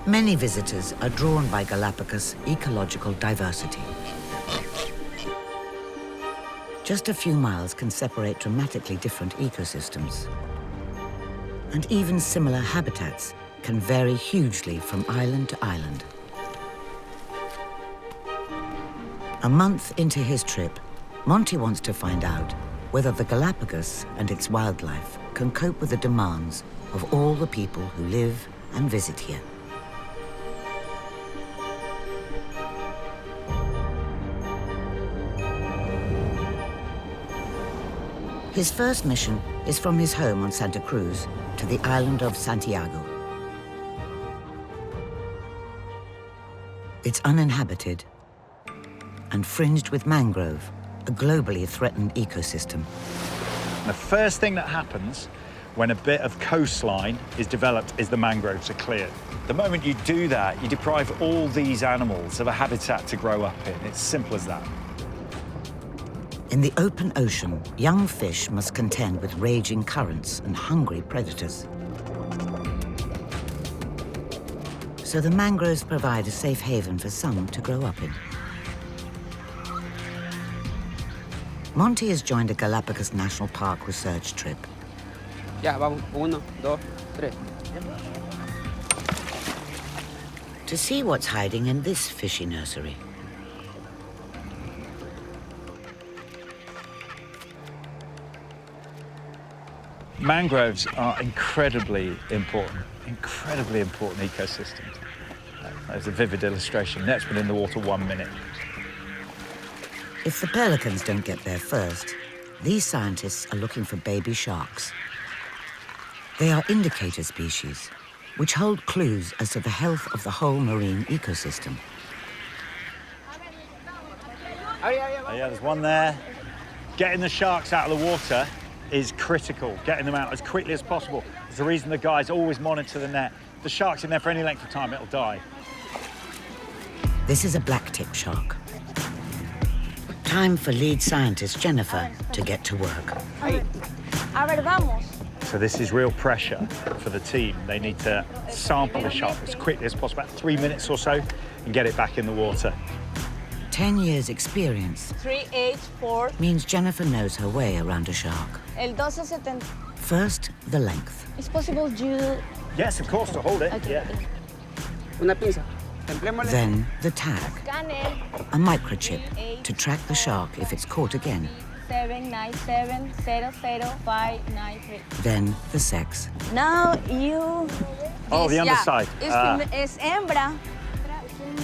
Many visitors are drawn by Galapagos' ecological diversity. Just a few miles can separate dramatically different ecosystems. And even similar habitats can vary hugely from island to island. A month into his trip, Monty wants to find out whether the Galapagos and its wildlife can cope with the demands of all the people who live and visit here. His first mission is from his home on Santa Cruz to the island of Santiago. It's uninhabited and fringed with mangrove, a globally threatened ecosystem. The first thing that happens when a bit of coastline is developed is the mangroves are cleared. The moment you do that, you deprive all these animals of a habitat to grow up in. It's simple as that. In the open ocean, young fish must contend with raging currents and hungry predators. So the mangroves provide a safe haven for some to grow up in. Monty has joined a Galapagos National Park research trip. Ya, vamos. 1, 2, 3. To see what's hiding in this fishy nursery. Mangroves are incredibly important ecosystems. There's a vivid illustration. Net's been in the water 1 minute. If the pelicans don't get there first, these scientists are looking for baby sharks. They are indicator species, which hold clues as to the health of the whole marine ecosystem. Oh yeah, there's one there. Getting the sharks out of the water is critical. Getting them out as quickly as possible. It's the reason the guys always monitor the net. If the shark's in there for any length of time, it'll die. This is a black-tip shark. Time for lead scientist Jennifer to get to work. A ver, vamos. So this is real pressure for the team. They need to sample the shark as quickly as possible, about 3 minutes or so, and get it back in the water. 10 years experience 3H4. means Jennifer knows her way around a shark. El 1270. First, the length. It's possible you... Yes, of course, to hold it. Okay. Yeah. Una pinza. Templémosle. Then the tag, Scanner. a microchip to track the shark if it's caught again. 797005993. Then the sex. Now you... Oh, the underside. Es hembra.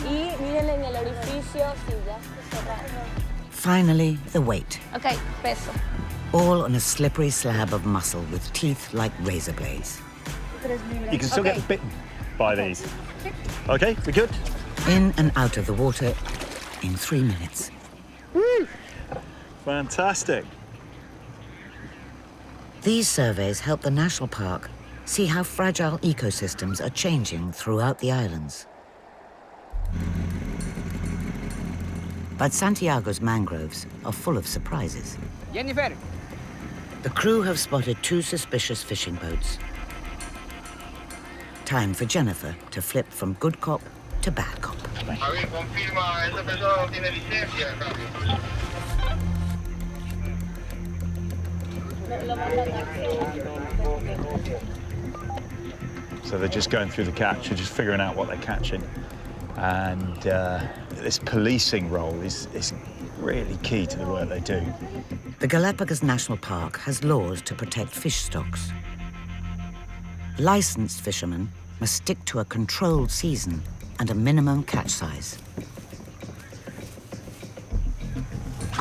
Y mírenle en el orificio si ya está cerrado. Finally, the weight. Okay, peso. All on a slippery slab of muscle with teeth like razor blades. You can still get bitten by these. Okay, we good? In and out of the water in 3 minutes. Woo! Fantastic. These surveys help the national park see how fragile ecosystems are changing throughout the islands. But Santiago's mangroves are full of surprises. Jennifer. The crew have spotted 2 suspicious fishing boats. Time for Jennifer to flip from good cop to bad cop. So they're just going through the catch, they're just figuring out what they're catching. And this policing role is really key to the work they do. The Galapagos National Park has laws to protect fish stocks. Licensed fishermen must stick to a controlled season and a minimum catch size.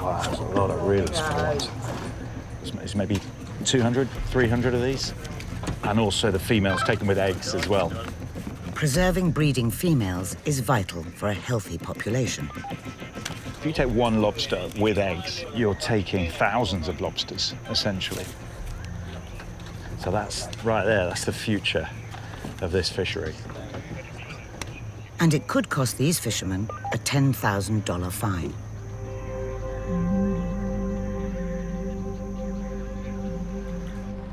Wow, there's a lot of really small ones. There's maybe 200, 300 of these. And also the females taken with eggs as well. Preserving breeding females is vital for a healthy population. If you take one lobster with eggs, you're taking thousands of lobsters, essentially. So that's right there, that's the future of this fishery. And it could cost these fishermen a $10,000 fine.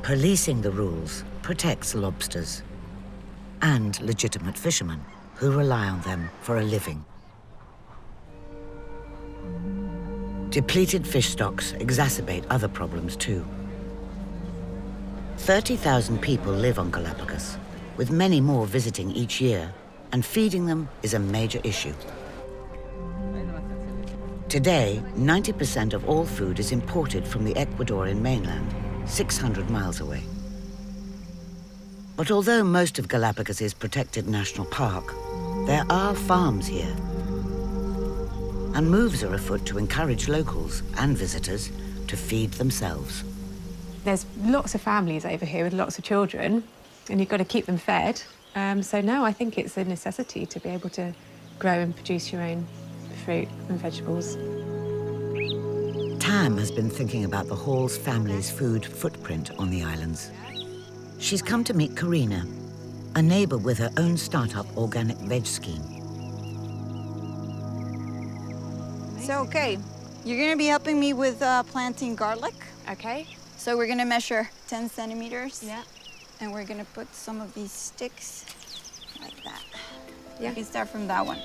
Policing the rules protects lobsters and legitimate fishermen who rely on them for a living. Depleted fish stocks exacerbate other problems too. 30,000 people live on Galapagos, with many more visiting each year, and feeding them is a major issue. Today, 90% of all food is imported from the Ecuadorian mainland, 600 miles away. But although most of Galapagos is protected national park, there are farms here. And moves are afoot to encourage locals and visitors to feed themselves. There's lots of families over here with lots of children, and you've got to keep them fed. So no, I think it's a necessity to be able to grow and produce your own fruit and vegetables. Tam has been thinking about the Halls family's food footprint on the islands. She's come to meet Karina, a neighbour with her own startup organic veg scheme. So, okay, you're gonna be helping me with planting garlic. Okay. So we're gonna measure 10 centimeters. Yeah. And we're gonna put some of these sticks like that. Yeah. You can start from that one.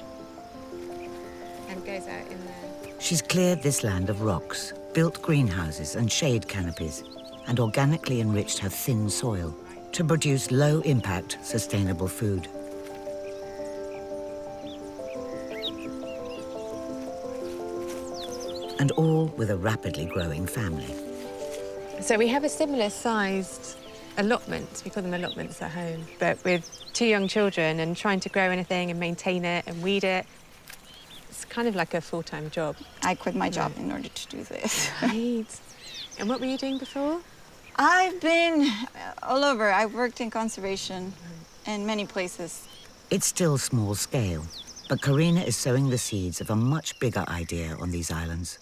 And goes out in there. She's cleared this land of rocks, built greenhouses and shade canopies, and organically enriched her thin soil to produce low-impact, sustainable food. And all with a rapidly growing family. So we have a similar sized allotment, we call them allotments at home, but with 2 young children and trying to grow anything and maintain it and weed it, it's kind of like a full-time job. I quit my job in order to do this. Right. And what were you doing before? I've been all over. I've worked in conservation in many places. It's still small scale, but Karina is sowing the seeds of a much bigger idea on these islands.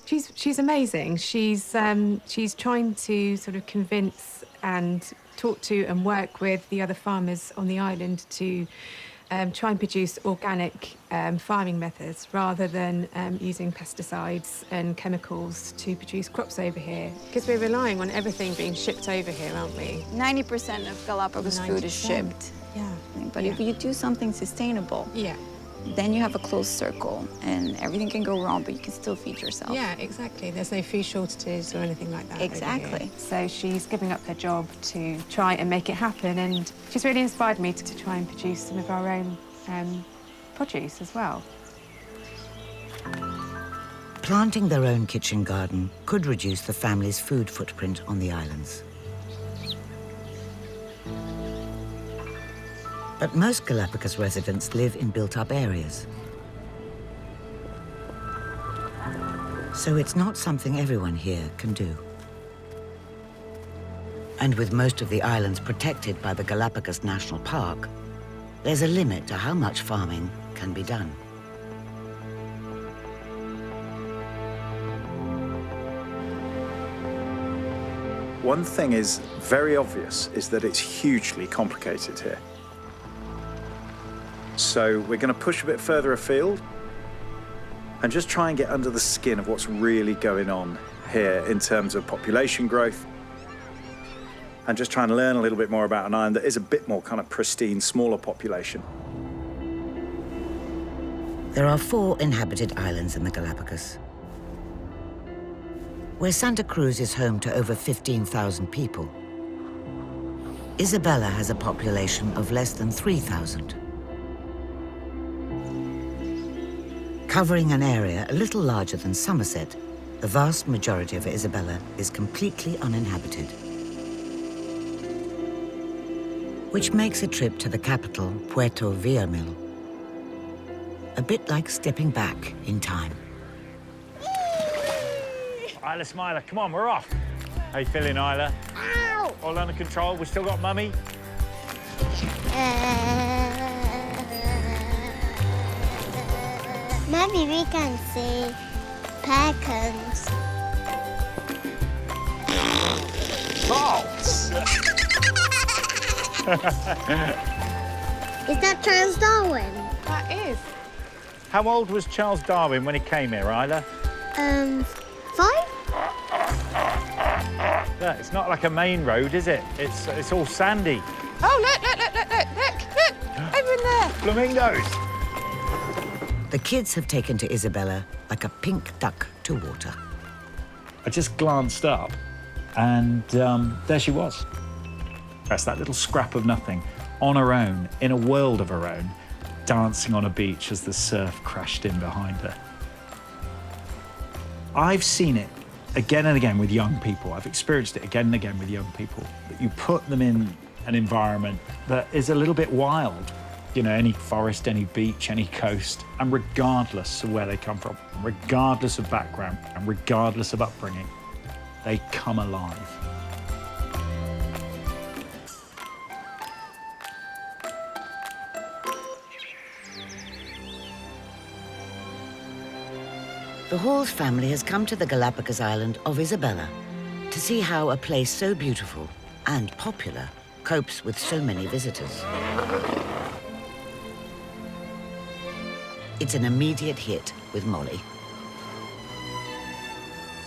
She's amazing. She's trying to sort of convince and talk to and work with the other farmers on the island to try and produce organic farming methods rather than using pesticides and chemicals to produce crops over here. Because we're relying on everything being shipped over here, aren't we? 90% of Galapagos food is shipped. Yeah. But if you do something sustainable, then you have a closed circle and everything can go wrong, but you can still feed yourself. Yeah, exactly. There's no food shortages or anything like that. Exactly. So she's giving up her job to try and make it happen, and she's really inspired me to try and produce some of our own produce as well. Planting their own kitchen garden could reduce the family's food footprint on the islands. But most Galapagos residents live in built-up areas. So it's not something everyone here can do. And with most of the islands protected by the Galapagos National Park, there's a limit to how much farming can be done. One thing is very obvious, is that it's hugely complicated here. So we're going to push a bit further afield and just try and get under the skin of what's really going on here in terms of population growth, and just try and learn a little bit more about an island that is a bit more kind of pristine, smaller population. There are 4 inhabited islands in the Galapagos. Where Santa Cruz is home to over 15,000 people, Isabella has a population of less than 3,000. Covering an area a little larger than Somerset, the vast majority of Isabella is completely uninhabited. Which makes a trip to the capital, Puerto Villamil, a bit like stepping back in time. Isla Smiler, come on, we're off. How you feeling, Isla? Ow! All under control, we still got Mummy? Maybe we can see pelicans. False! Is that Charles Darwin? That is. How old was Charles Darwin when he came here, Isla? 5? Yeah, it's not like a main road, is it? It's all sandy. Oh, look! Over in there! Flamingos! The kids have taken to Isabella like a pink duck to water. I just glanced up, and there she was. That's that little scrap of nothing, on her own, in a world of her own, dancing on a beach as the surf crashed in behind her. I've seen it again and again with young people. I've experienced it again and again with young people, that you put them in an environment that is a little bit wild. You know, any forest, any beach, any coast, and regardless of where they come from, regardless of background, and regardless of upbringing, they come alive. The Halls family has come to the Galapagos island of Isabella to see how a place so beautiful and popular copes with so many visitors. It's an immediate hit with Molly.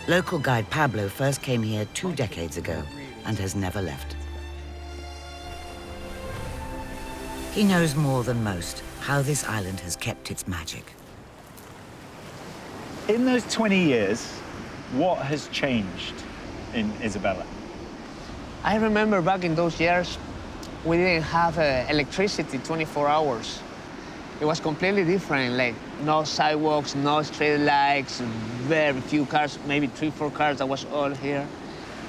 Local guide Pablo first came here 2 decades ago and has never left. He knows more than most how this island has kept its magic. In those 20 years, what has changed in Isabella? I remember back in those years, we didn't have electricity 24 hours. It was completely different, like no sidewalks, no street lights, very few cars, maybe 3-4 cars, that was all here.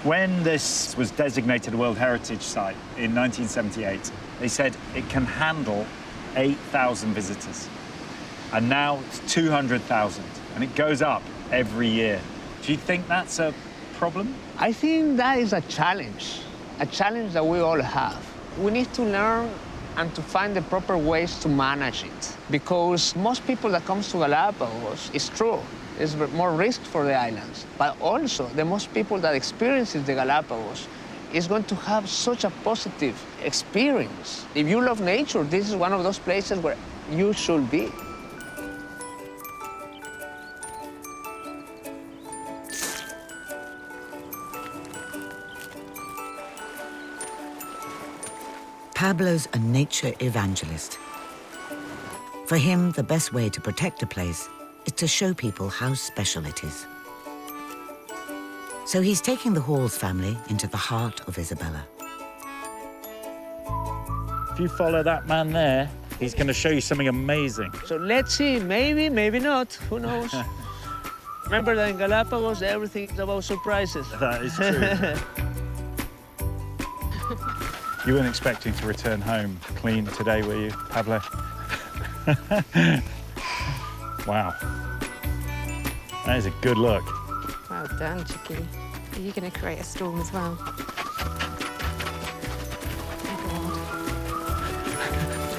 When this was designated a World Heritage Site in 1978, they said it can handle 8,000 visitors. And now it's 200,000, and it goes up every year. Do you think that's a problem? I think that is a challenge that we all have. We need to learn and to find the proper ways to manage it. Because most people that comes to Galapagos, it's true, it's more risk for the islands. But also, the most people that experiences the Galapagos is going to have such a positive experience. If you love nature, this is one of those places where you should be. Pablo's a nature evangelist. For him, the best way to protect a place is to show people how special it is. So he's taking the Halls family into the heart of Isabella. If you follow that man there, he's going to show you something amazing. So let's see, maybe, maybe not, who knows? Remember that in Galapagos, everything is about surprises. That is true. You weren't expecting to return home clean today, were you, Pablo? Wow. That is a good look. Well done, Chicky. Are you going to create a storm as well? Oh,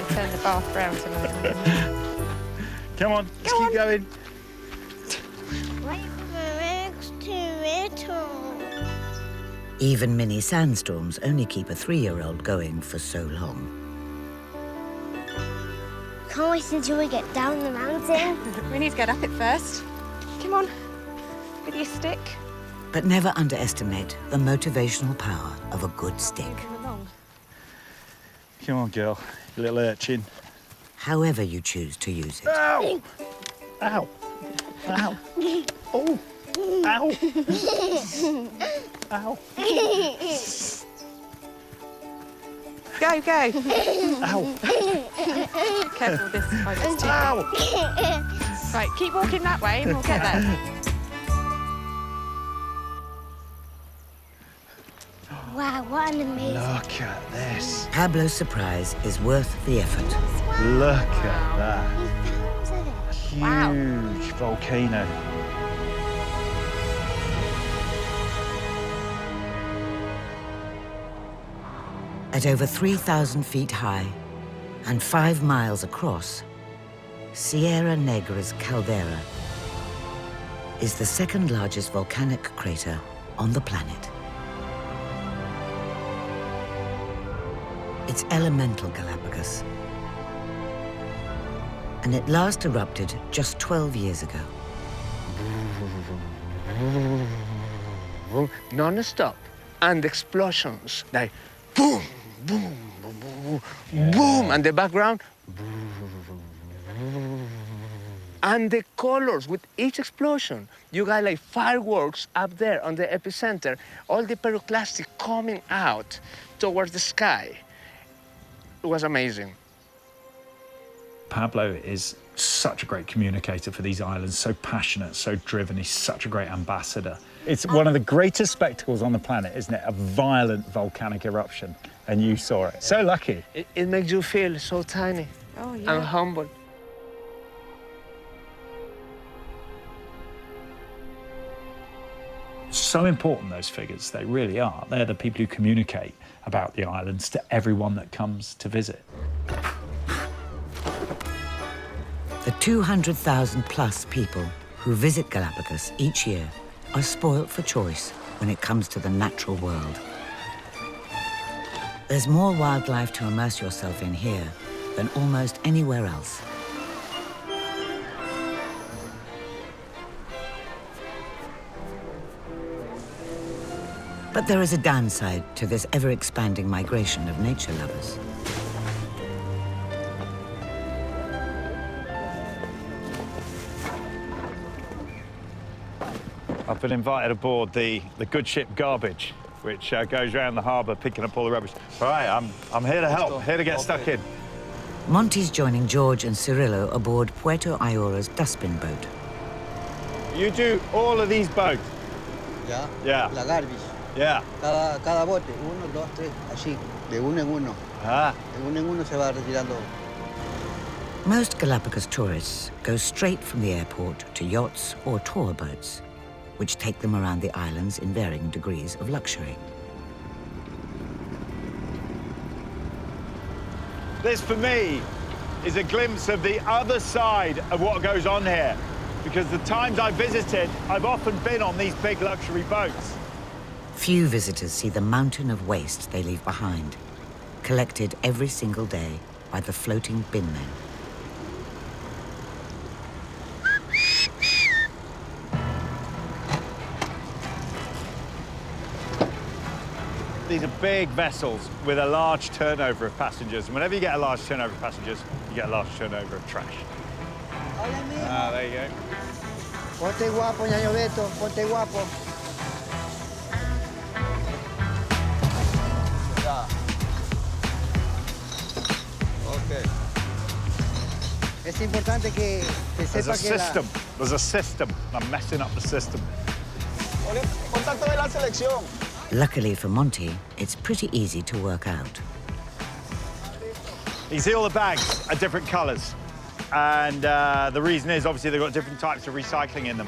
God. Turn the bath round tonight. Come on, let's keep going. Even mini sandstorms only keep a 3-year-old going for so long. Can't wait until we get down the mountain. We need to get up it first. Come on, with your stick. But never underestimate the motivational power of a good stick. Come on, girl, you little urchin. However you choose to use it. Ow! Ow! Ow! Oh! Ow! Ow! Go, go! Ow! Careful, this is too Ow! Right, keep walking that way and we'll get there. Wow, what an amazing... Look at this. Pablo's surprise is worth the effort. Look at that. We found it. Huge volcano. At over 3,000 feet high and 5 miles across, Sierra Negra's caldera is the second largest volcanic crater on the planet. It's elemental Galapagos, and it last erupted just 12 years ago. Non-stop, and explosions, like boom, boom, boom, boom, boom, boom, and the background, and the colors with each explosion. You got like fireworks up there on the epicenter, all the pyroclastic coming out towards the sky. It was amazing. Pablo is such a great communicator for these islands, so passionate, so driven. He's such a great ambassador. It's one of the greatest spectacles on the planet, isn't it? A violent volcanic eruption, and you saw it. So lucky. It makes you feel so tiny and humble. So important, those figures, they really are. They're the people who communicate about the islands to everyone that comes to visit. The 200,000 plus people who visit Galapagos each year are spoilt for choice when it comes to the natural world. There's more wildlife to immerse yourself in here than almost anywhere else. But there is a downside to this ever-expanding migration of nature lovers. I've been invited aboard the good ship Garbage, which goes around the harbour picking up all the rubbish. All right, I'm here to help, here to get stuck in. Monty's joining George and Cirillo aboard Puerto Ayora's dustbin boat. You do all of these boats? Yeah. Yeah. La Garbage. Yeah. Cada bote, 1, 2, 3, así, de uno en uno. Ah. De uno en uno se va retirando. Most Galapagos tourists go straight from the airport to yachts or tour boats, which take them around the islands in varying degrees of luxury. This, for me, is a glimpse of the other side of what goes on here. Because the times I've visited, I've often been on these big luxury boats. Few visitors see the mountain of waste they leave behind, collected every single day by the floating bin men. These are big vessels with a large turnover of passengers. And whenever you get a large turnover of passengers, you get a large turnover of trash. Ah, there you go. Ponte guapo, ñaño Beto, ponte guapo. Okay. Es importante que There's sepa a que system. There's a system. I'm messing up the system. Contacto de la selección. Luckily for Monty, it's pretty easy to work out. You see all the bags are different colours. And the reason is, obviously, they've got different types of recycling in them.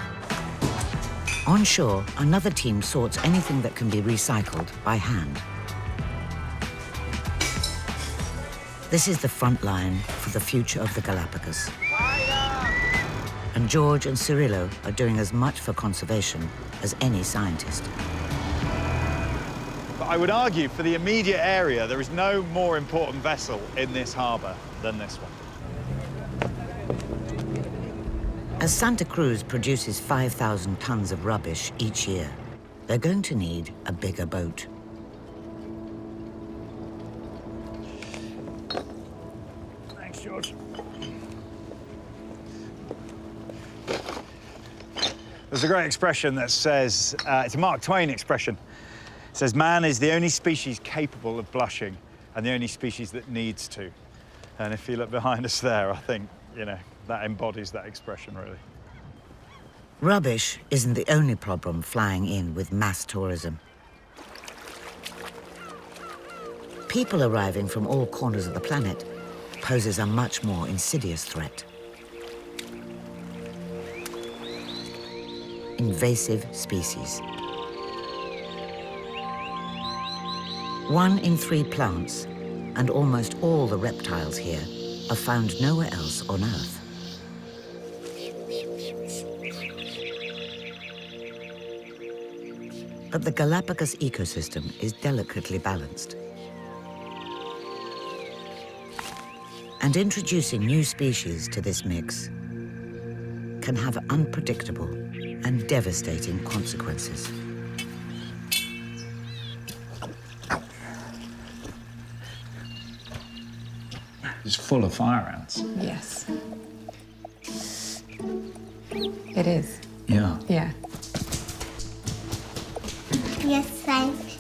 On shore, another team sorts anything that can be recycled by hand. This is the front line for the future of the Galapagos. And George and Cirillo are doing as much for conservation as any scientist. But I would argue, for the immediate area, there is no more important vessel in this harbour than this one. As Santa Cruz produces 5,000 tons of rubbish each year, they're going to need a bigger boat. Thanks, George. There's a great expression that says, it's a Mark Twain expression. It says, man is the only species capable of blushing and the only species that needs to. And if you look behind us there, I think, you know, that embodies that expression, really. Rubbish isn't the only problem flying in with mass tourism. People arriving from all corners of the planet poses a much more insidious threat. Invasive species. 1 in 3 plants and almost all the reptiles here are found nowhere else on Earth. But the Galapagos ecosystem is delicately balanced. And introducing new species to this mix can have unpredictable and devastating consequences. It's full of fire ants. Yes. It is. Yeah. Yeah. Yes, thanks.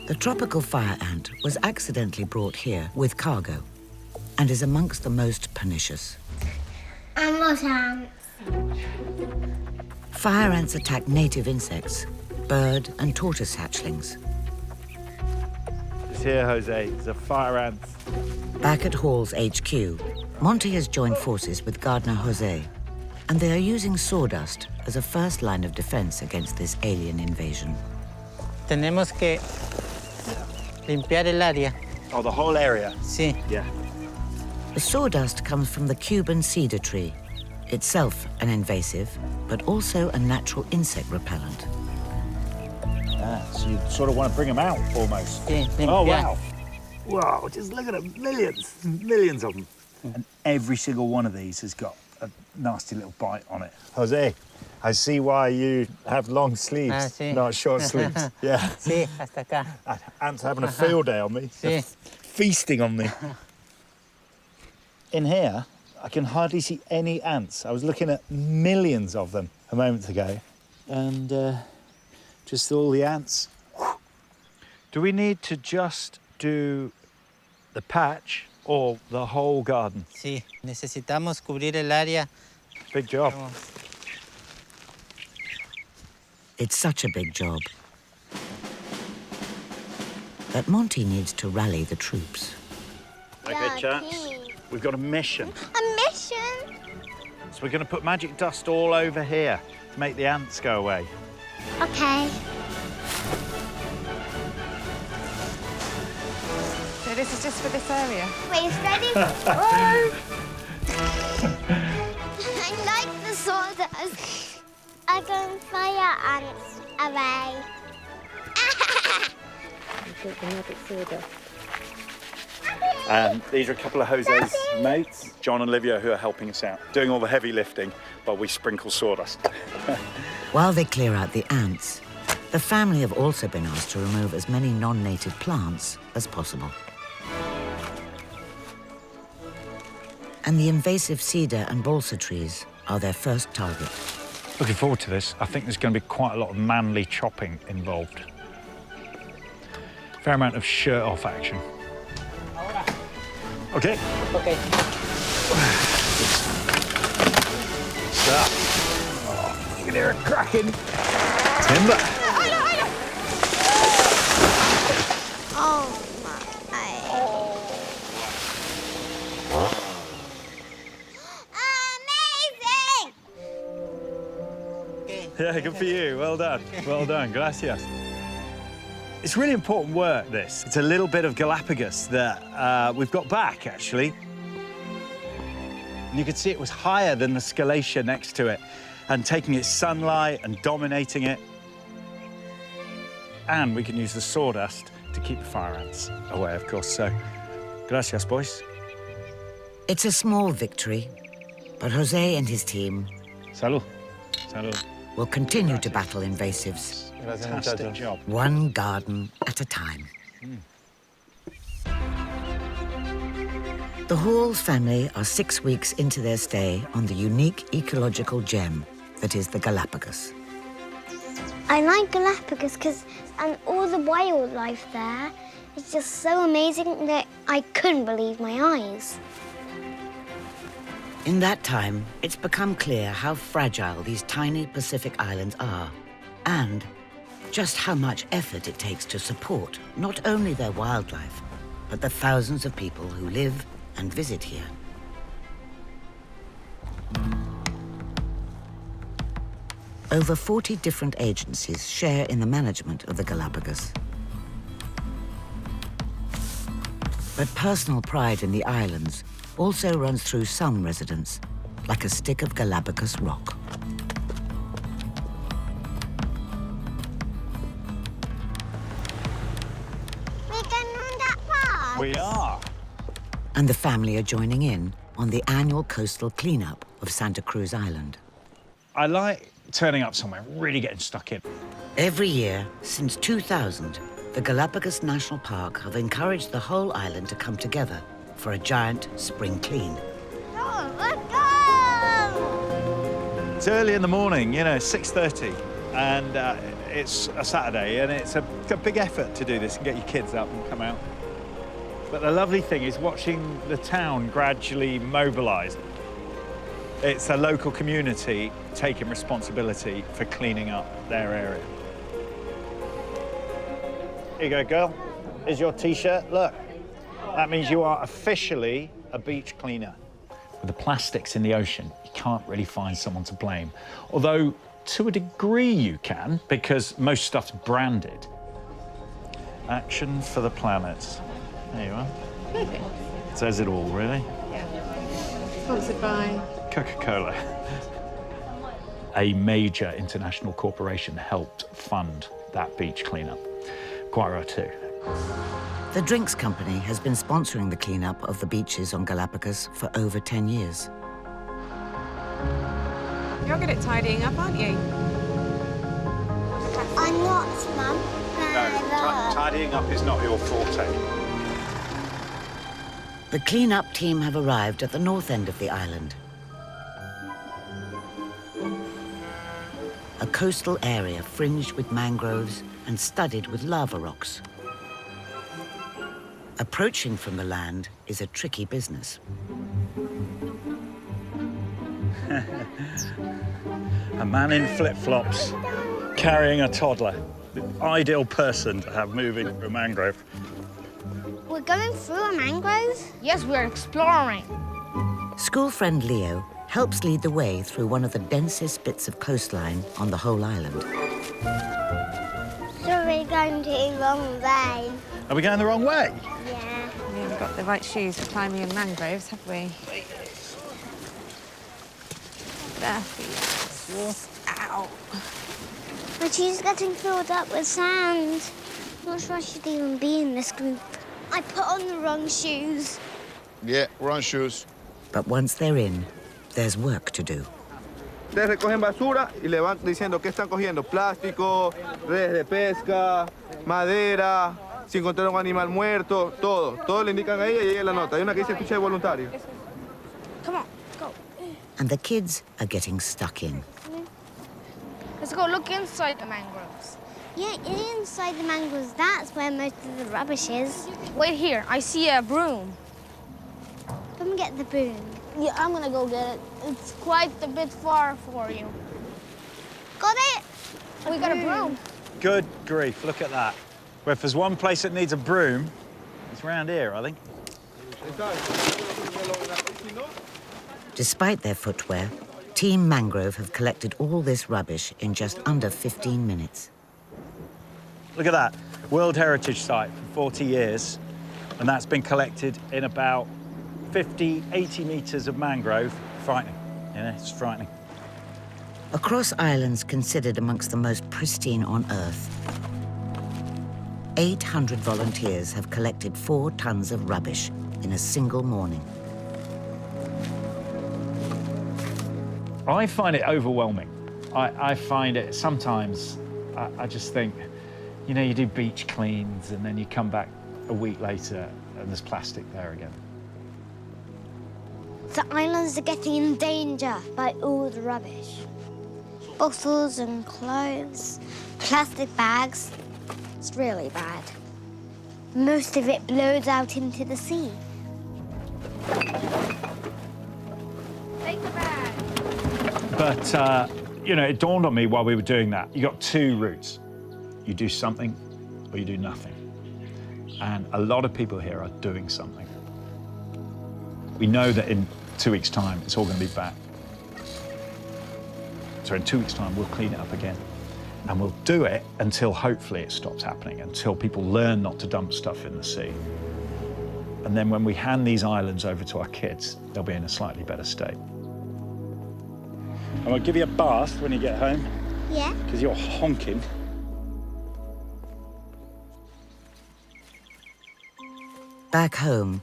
The tropical fire ant was accidentally brought here with cargo and is amongst the most pernicious. And what ants? Fire ants attack native insects, bird and tortoise hatchlings. It's here, Jose. It's a fire ant. Back at Halls HQ, Monty has joined forces with gardener Jose, and they are using sawdust as a first line of defense against this alien invasion. Tenemos que limpiar el área. Oh, the whole area? Sí. Yeah. The sawdust comes from the Cuban cedar tree. itself an invasive, but also a natural insect repellent. So you sort of want to bring them out, almost. Oh, wow. Wow, just look at them. Millions of them. And every single one of these has got a nasty little bite on it. Jose, I see why you have long sleeves, sí. not short sleeves. Yeah. Sí, hasta acá. Ants having a field day on me. Sí. Feasting on me. In here, I can hardly see any ants. I was looking at millions of them a moment ago, and just all the ants. Do we need to just do the patch or the whole garden? Sí, necesitamos cubrir el área. Big job. It's such a big job. But Monty needs to rally the troops. Okay, chaps, we've got a mission. A mission? So we're going to put magic dust all over here to make the ants go away. Okay. So this is just for this area? Wait, it's ready? I like the sawdust. I'm going to fire ants away. And these are a couple of Jose's mates, John and Olivia, who are helping us out, doing all the heavy lifting, while we sprinkle sawdust. While they clear out the ants, the family have also been asked to remove as many non-native plants as possible. And the invasive cedar and balsa trees are their first target. Looking forward to this. I think there's going to be quite a lot of manly chopping involved. Fair amount of shirt-off action. Okay. Okay. Oh, you can hear it cracking. Timber. Oh, Amazing! Yeah, good for you. Well done. Well done. Gracias. It's really important work, this. It's a little bit of Galapagos that we've got back, actually. And you can see it was higher than the scalacia next to it, and taking its sunlight and dominating it. And we can use the sawdust to keep the fire ants away, of course. So, gracias, boys. It's a small victory, but Jose and his team Salud. Salud. will continue to battle invasives. Fantastic job. One garden at a time. The Halls family are 6 weeks into their stay on the unique ecological gem that is the Galapagos. I like Galapagos because all the wildlife there is just so amazing that I couldn't believe my eyes. In that time, it's become clear how fragile these tiny Pacific islands are, and just how much effort it takes to support not only their wildlife, but the thousands of people who live and visit here. Over 40 different agencies share in the management of the Galapagos. But personal pride in the islands also runs through some residents, like a stick of Galapagos rock. We are. And the family are joining in on the annual coastal cleanup of Santa Cruz Island. I like turning up somewhere, really getting stuck in. Every year, since 2000, the Galapagos National Park have encouraged the whole island to come together for a giant spring clean. Oh, let's go! It's early in the morning, you know, 6:30, and it's a Saturday, and it's a big effort to do this and get your kids up and come out. But the lovely thing is watching the town gradually mobilise. It's a local community taking responsibility for cleaning up their area. Here you go, girl. Here's your T-shirt. Look, that means you are officially a beach cleaner. With the plastics in the ocean, you can't really find someone to blame. Although, to a degree you can, because most stuff's branded. Action for the planet. There you are. It says it all, really. Yeah. Sponsored by Coca-Cola. A major international corporation helped fund that beach cleanup. Quite right too. The drinks company has been sponsoring the cleanup of the beaches on Galapagos for over 10 years. You're good at tidying up, aren't you? I'm not, Mum. No, tidying up is not your forte. The cleanup team have arrived at the north end of the island. A coastal area fringed with mangroves and studded with lava rocks. Approaching from the land is a tricky business. A man in flip-flops carrying a toddler. The ideal person to have moving through a mangrove. We're going through a mangrove? Yes, we're exploring. School friend Leo helps lead the way through one of the densest bits of coastline on the whole island. So we're going the wrong way. Are we going the wrong way? Yeah. We haven't got the right shoes for climbing in mangroves, have we? Ow. My shoes getting filled up with sand. Not sure I should even be in this group. I put on the wrong shoes. Yeah, wrong shoes. But once they're in, there's work to do. Ustedes recogen basura y le van diciendo qué están cogiendo. Plástico, redes de pesca, madera, si encontraron un animal muerto, todo. Todo le indican a ella y ella la nota. Hay una que dice ficha de voluntario. Come on, go. And the kids are getting stuck in. Let's go look inside the mangroves. Yeah, inside the mangroves, that's where most of the rubbish is. Wait here, I see a broom. Come get the broom. Yeah, I'm gonna go get it. It's quite a bit far for you. Got it? We got a broom. Good grief, look at that. Well, if there's one place that needs a broom, it's around here, I think. Despite their footwear, Team Mangrove have collected all this rubbish in just under 15 minutes. Look at that, World Heritage Site for 40 years, and that's been collected in about 50, 80 metres of mangrove. Frightening, you know, it's frightening. Across islands considered amongst the most pristine on Earth, 800 volunteers have collected 4 tons of rubbish in a single morning. I find it overwhelming. I find it sometimes, I just think, you know, you do beach cleans and then you come back a week later and there's plastic there again. The islands are getting in danger by all the rubbish. Bottles and clothes, plastic bags. It's really bad. Most of it blows out into the sea. Take the bag. But, you know, it dawned on me while we were doing that. You got 2 routes. You do something or you do nothing. And a lot of people here are doing something. We know that in 2 weeks' time, it's all going to be back. So in 2 weeks' time, we'll clean it up again. And we'll do it until hopefully it stops happening, until people learn not to dump stuff in the sea. And then when we hand these islands over to our kids, they'll be in a slightly better state. I'm gonna give you a bath when you get home. Yeah? Because you're honking. Back home,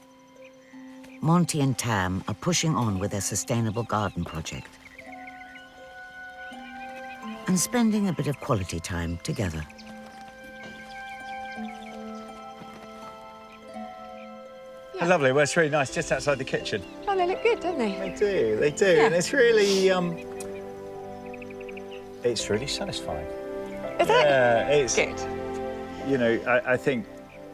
Monty and Tam are pushing on with their sustainable garden project and spending a bit of quality time together. Yeah. Lovely, well, it's really nice, just outside the kitchen. Oh, they look good, don't they? They do, Yeah. and it's really, it's really satisfying. Is Yeah, it's good. You know, I think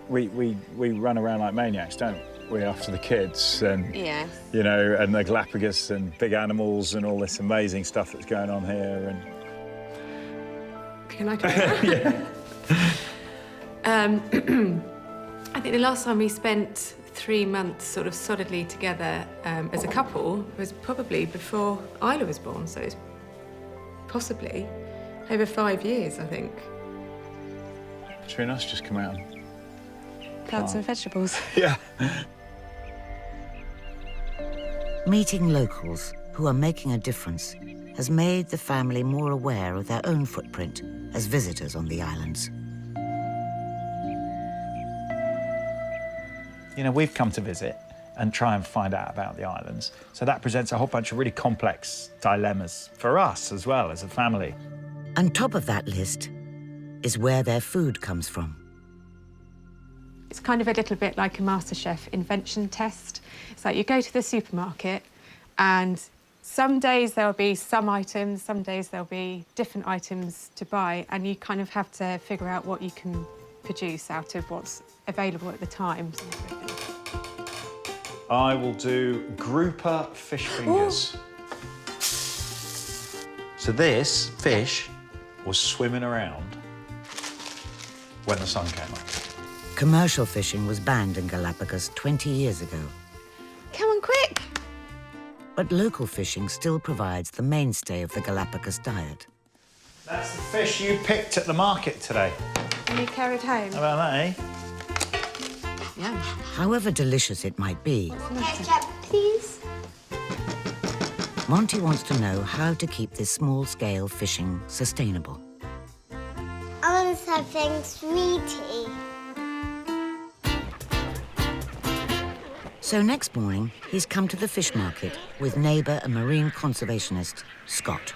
we run around like maniacs, don't we, after the kids and Yes. you know, and the Galapagos and big animals and all this amazing stuff that's going on here. And Can I try that? yeah. I think the last time we spent 3 months sort of solidly together as a couple was probably before Isla was born, so it's possibly over 5 years, I think. It's really nice to just come out and Plants and vegetables. Yeah. Meeting locals who are making a difference has made the family more aware of their own footprint as visitors on the islands. You know, we've come to visit and try and find out about the islands. So that presents a whole bunch of really complex dilemmas for us as well as a family. On top of that list is where their food comes from. It's kind of a little bit like a MasterChef invention test. It's like you go to the supermarket and some days there'll be some items, some days there'll be different items to buy, and you kind of have to figure out what you can produce out of what's available at the time. I will do grouper fish fingers. So this fish was swimming around when the sun came up. Commercial fishing was banned in Galapagos 20 years ago. Come on, quick! But local fishing still provides the mainstay of the Galapagos diet. That's the fish you picked at the market today. And you carried home. How about that, eh? Yeah. However delicious it might be, Ketchup, please. Monty wants to know how to keep this small-scale fishing sustainable. I want something sweetie. So next morning, he's come to the fish market with neighbour and marine conservationist Scott.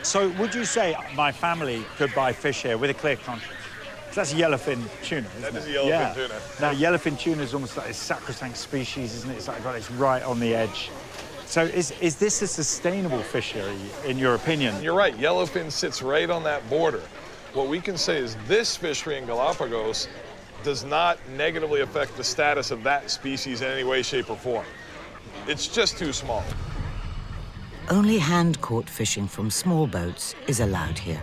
So would you say my family could buy fish here with a clear conscience? That's yellowfin tuna, isn't it? That is a yellowfin tuna. Now, yellowfin tuna is almost like a sacrosanct species, isn't it? It's like, it's right on the edge. So is this a sustainable fishery, in your opinion? You're right, yellowfin sits right on that border. What we can say is this fishery in Galapagos does not negatively affect the status of that species in any way, shape, or form. It's just too small. Only hand-caught fishing from small boats is allowed here,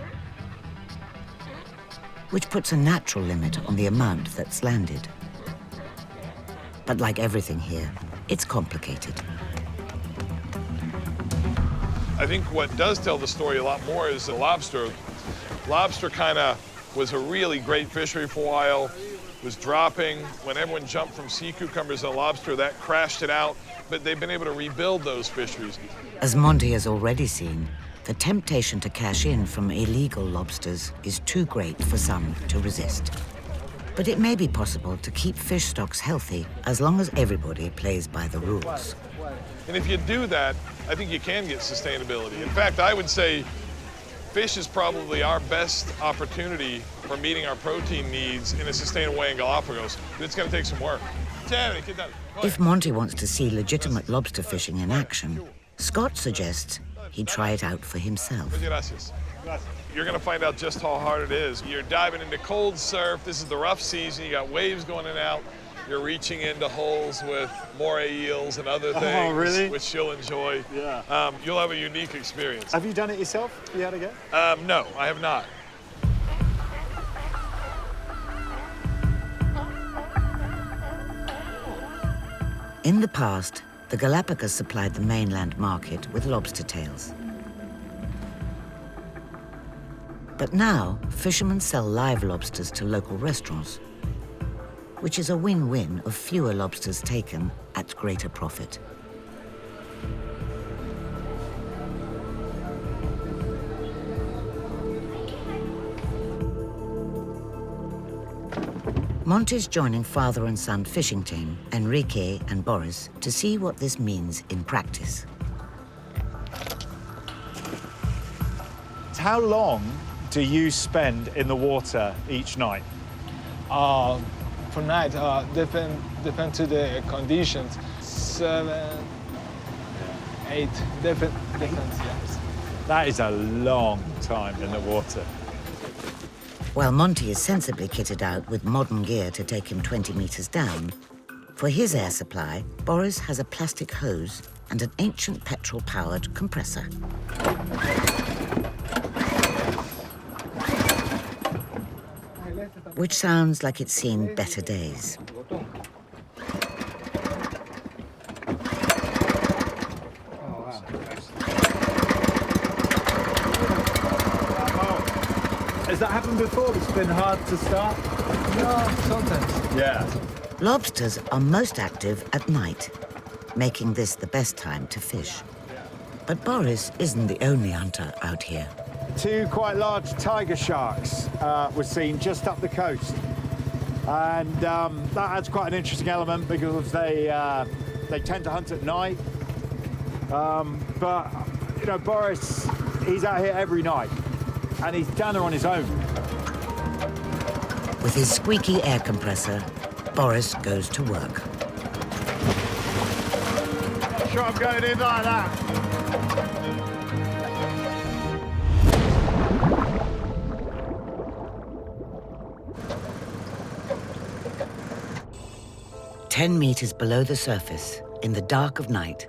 which puts a natural limit on the amount that's landed. But like everything here, it's complicated. I think what does tell the story a lot more is the lobster. Lobster kind of was a really great fishery for a while, was dropping. When everyone jumped from sea cucumbers and lobster, that crashed it out, but they've been able to rebuild those fisheries. As Monty has already seen, the temptation to cash in from illegal lobsters is too great for some to resist. But it may be possible to keep fish stocks healthy as long as everybody plays by the rules. And if you do that, I think you can get sustainability. In fact, I would say fish is probably our best opportunity for meeting our protein needs in a sustainable way in Galapagos, but it's going to take some work. If Monty wants to see legitimate lobster fishing in action, Scott suggests he try it out for himself. You're going to find out just how hard it is. You're diving into cold surf. This is the rough season. You got waves going in and out. You're reaching into holes with moray eels and other things, which you'll enjoy. Yeah. You'll have a unique experience. Have you done it yourself? You had a go? No, I have not. In the past, the Galapagos supplied the mainland market with lobster tails. But now, fishermen sell live lobsters to local restaurants, which is a win-win of fewer lobsters taken at greater profit. Monty's joining father and son fishing team, Enrique and Boris, to see what this means in practice. How long do you spend in the water each night? For night, depend to the conditions. 7, 8, depends, yes. That is a long time in the water. While Monty is sensibly kitted out with modern gear to take him 20 meters down, for his air supply, Boris has a plastic hose and an ancient petrol-powered compressor. Which sounds like it's seen better days. Has that happened before? It's been hard to start? No, sometimes. Yeah. Lobsters are most active at night, making this the best time to fish. But Boris isn't the only hunter out here. 2 quite large tiger sharks were seen just up the coast. And that adds quite an interesting element because they tend to hunt at night. But, you know, Boris, he's out here every night, and he's down there on his own. With his squeaky air compressor, Boris goes to work. Not sure I'm going in like that. "10 meters below the surface, in the dark of night,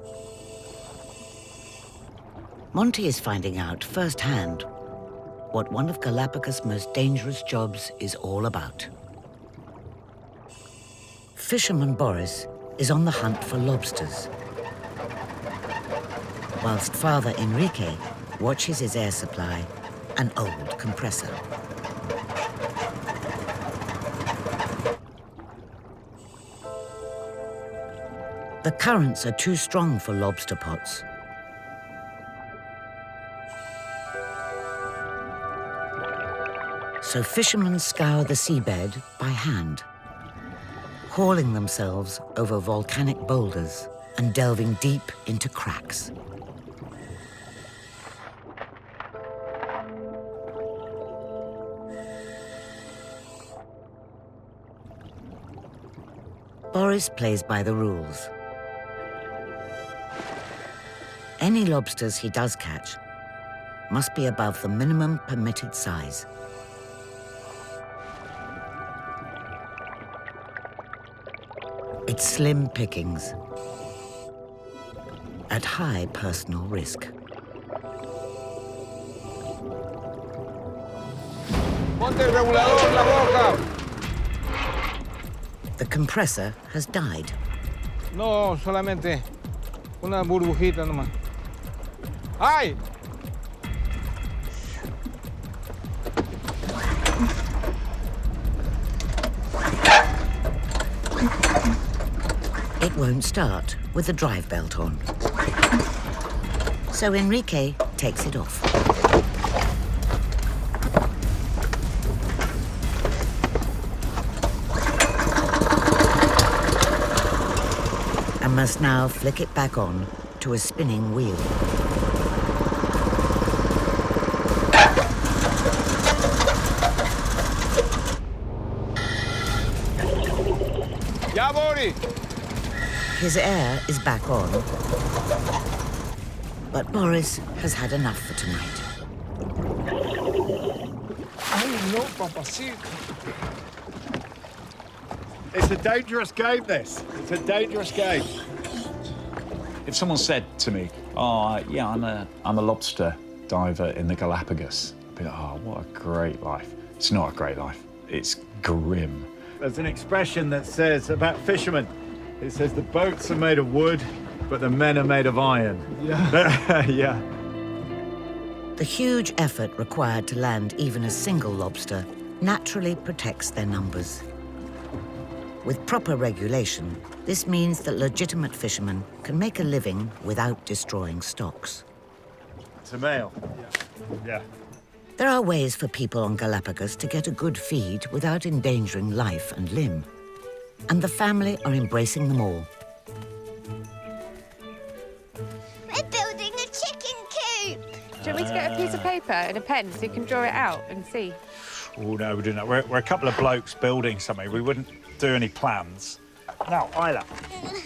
Monty is finding out firsthand what one of Galapagos' most dangerous jobs is all about. Fisherman Boris is on the hunt for lobsters, whilst Father Enrique watches his air supply, an old compressor. The currents are too strong for lobster pots. So fishermen scour the seabed by hand, hauling themselves over volcanic boulders and delving deep into cracks. Boris plays by the rules. Any lobsters he does catch must be above the minimum permitted size. It's slim pickings at high personal risk. The compressor has died. No, solamente una burbujita nomás. ¡Ay! It won't start with the drive belt on. So Enrique takes it off. And must now flick it back on to a spinning wheel. Ya, Boris! His air is back on, but Boris has had enough for tonight. Ay, no, papacito. It's a dangerous game, this. It's a dangerous game. If someone said to me, "Oh, yeah, I'm a lobster diver in the Galapagos," I'd be like, "Oh, what a great life." It's not a great life. It's grim. There's an expression that says about fishermen, it says the boats are made of wood, but the men are made of iron. Yeah. Yeah. The huge effort required to land even a single lobster naturally protects their numbers. With proper regulation, this means that legitimate fishermen can make a living without destroying stocks. It's a male. Yeah. There are ways for people on Galapagos to get a good feed without endangering life and limb. And the family are embracing them all. We're building a chicken coop. Do you want me to get a piece of paper and a pen so you can draw it out and see? Oh, no, we're doing that. We're a couple of blokes building something. We wouldn't do any plans. Now, Isla,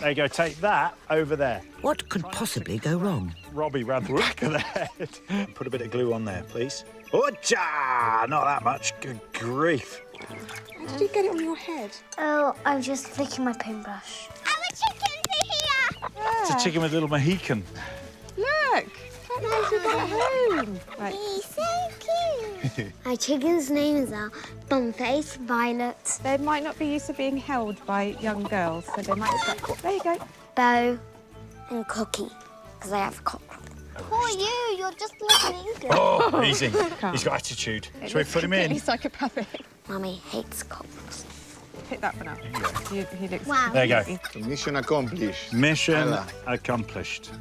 there you go. Take that over there. What could possibly go wrong? Robbie round the back of the head. Put a bit of glue on there, please. Oh-cha! Not that much. Good grief. How did you get it on your head? Oh, I was just flicking my paintbrush. Our chickens are here! It's a chicken with a little Mohican. Look! That means we've got home. Right. He's so cute. Our chicken's names are Bumface, Violet. They might not be used to being held by young girls, so they might start... There you go. Bo and Cookie, because I have a cockroach. Who are you? You're just like an English. Oh, easy. He's got attitude. Shall we put him in? He's psychopathic. Mummy hates cockroaches. Pick that one up. He looks... Wow. There you go. Mission accomplished. Mission accomplished.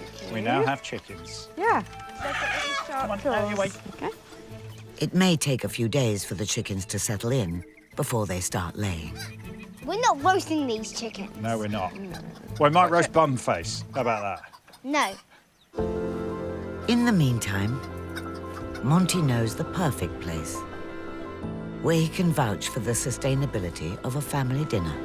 Thank We you. now have chickens. Yeah. Come on, out of your way. Okay. It may take a few days for the chickens to settle in before they start laying. We're not roasting these chickens. No, we're not. Well, we might roast Bumface. How about that? No. In the meantime, Monty knows the perfect place where he can vouch for the sustainability of a family dinner.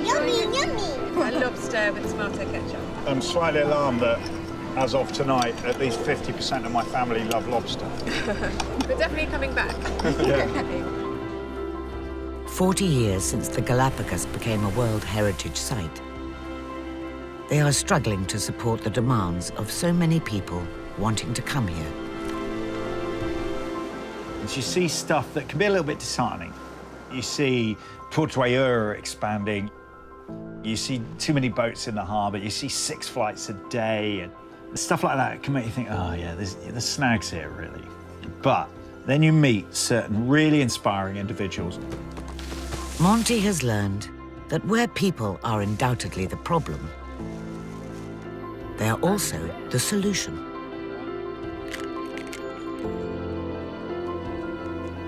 Yummy, yummy. A lobster with tomato ketchup. I'm slightly alarmed that, as of tonight, at least 50% of my family love lobster. We're definitely coming back. 40 years since the Galapagos became a World Heritage Site, they are struggling to support the demands of so many people wanting to come here. And you see stuff that can be a little bit disheartening. You see Port-Royal expanding. You see too many boats in the harbour. You see 6 flights a day. And stuff like that can make you think, oh, yeah, there's snags here, really. But then you meet certain really inspiring individuals. Monty has learned that where people are undoubtedly the problem, they are also the solution.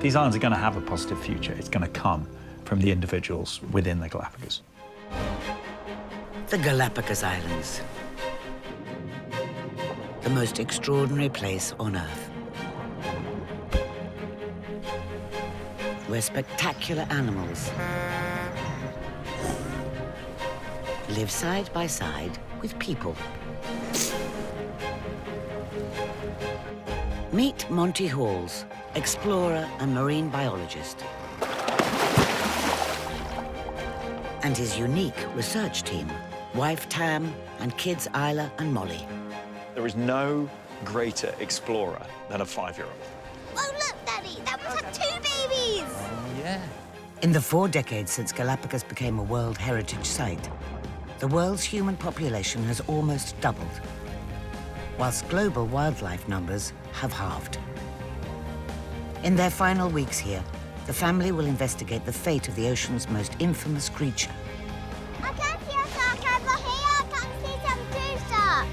These islands are going to have a positive future. It's going to come from the individuals within the Galapagos. The Galapagos Islands, the most extraordinary place on Earth, where spectacular animals live side by side with people. Meet Monty Halls, explorer and marine biologist, and his unique research team, wife Tam and kids Isla and Molly. There is no greater explorer than a 5-year-old. Oh, look, Daddy, that was had 2 babies. Yeah. In the 4 decades since Galapagos became a World Heritage Site, the world's human population has almost doubled, whilst global wildlife numbers have halved. In their final weeks here, the family will investigate the fate of the ocean's most infamous creature. I can't see a shark over here. I can't see some 2 sharks.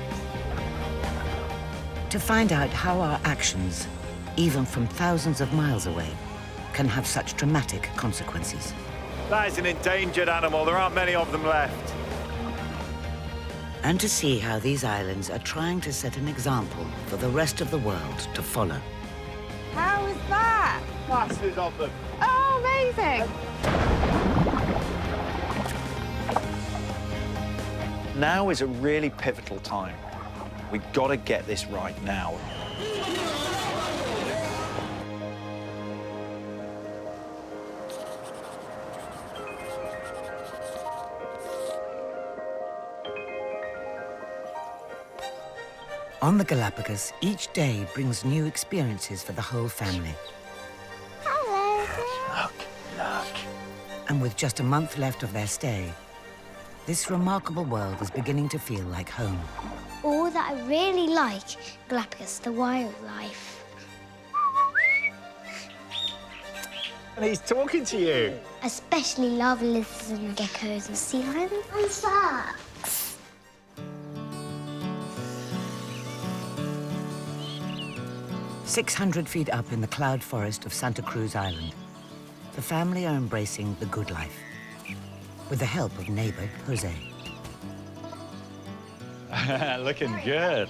To find out how our actions, even from thousands of miles away, can have such dramatic consequences. That is an endangered animal. There aren't many of them left. And to see how these islands are trying to set an example for the rest of the world to follow. How is that? Masses of them. Oh, amazing. Now is a really pivotal time. We've got to get this right now. On the Galapagos, each day brings new experiences for the whole family. Hello. Look. And with just a month left of their stay, this remarkable world is beginning to feel like home. All that I really like, Galapagos, the wildlife. And he's talking to you. Especially love lizards and geckos and sea lions and sharks. 600 feet up in the cloud forest of Santa Cruz Island, the family are embracing the good life with the help of neighbor Jose. Looking good.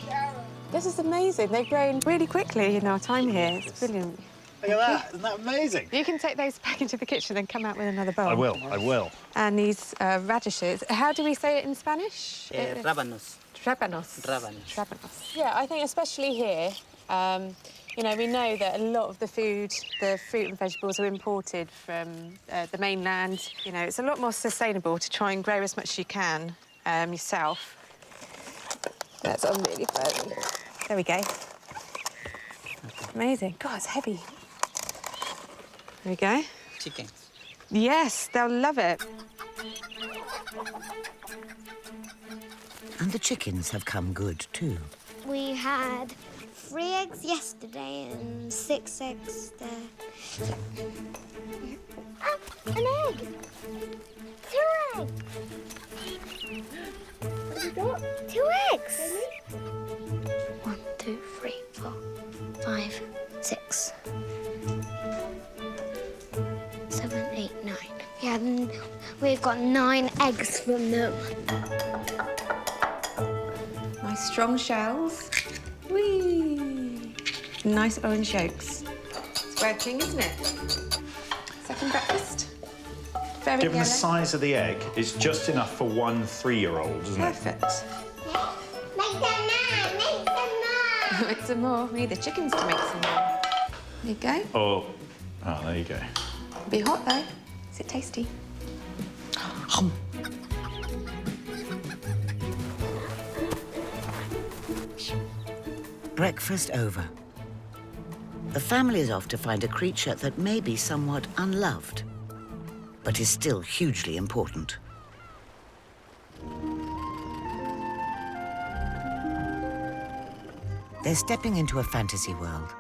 This is amazing. They've grown really quickly in our time here. It's brilliant. Look at that. Isn't that amazing? You can take those back into the kitchen and come out with another bowl. I will. And these radishes. How do we say it in Spanish? Rábanos. Rábanos. Rábanos. Rábanos. Yeah, I think especially here, you know, we know that a lot of the food, the fruit and vegetables are imported from the mainland. You know, it's a lot more sustainable to try and grow as much as you can yourself. That's on really firmly. There we go. Amazing. God, it's heavy. There we go. Chickens. Yes, they'll love it. And the chickens have come good, too. We had 3 eggs yesterday and 6 eggs there. Ah, an egg! 2 eggs! What have you got? 2 eggs! 1, 2, 3, 4, 5, 6, 7, 8, 9. Yeah, we've got 9 eggs from them. Nice strong shells. Whee! Nice orange yolks. It's working, isn't it? Second breakfast. Very Given yellow. the size of the egg, it's just enough for 1 3-year-old, isn't Perfect. Make them more! Make them more! Make some more. We need the chickens to make some more. There you go. it? Oh, there you go. Be hot though. Is it tasty? Breakfast over. The family is off to find a creature that may be somewhat unloved, but is still hugely important. They're stepping into a fantasy world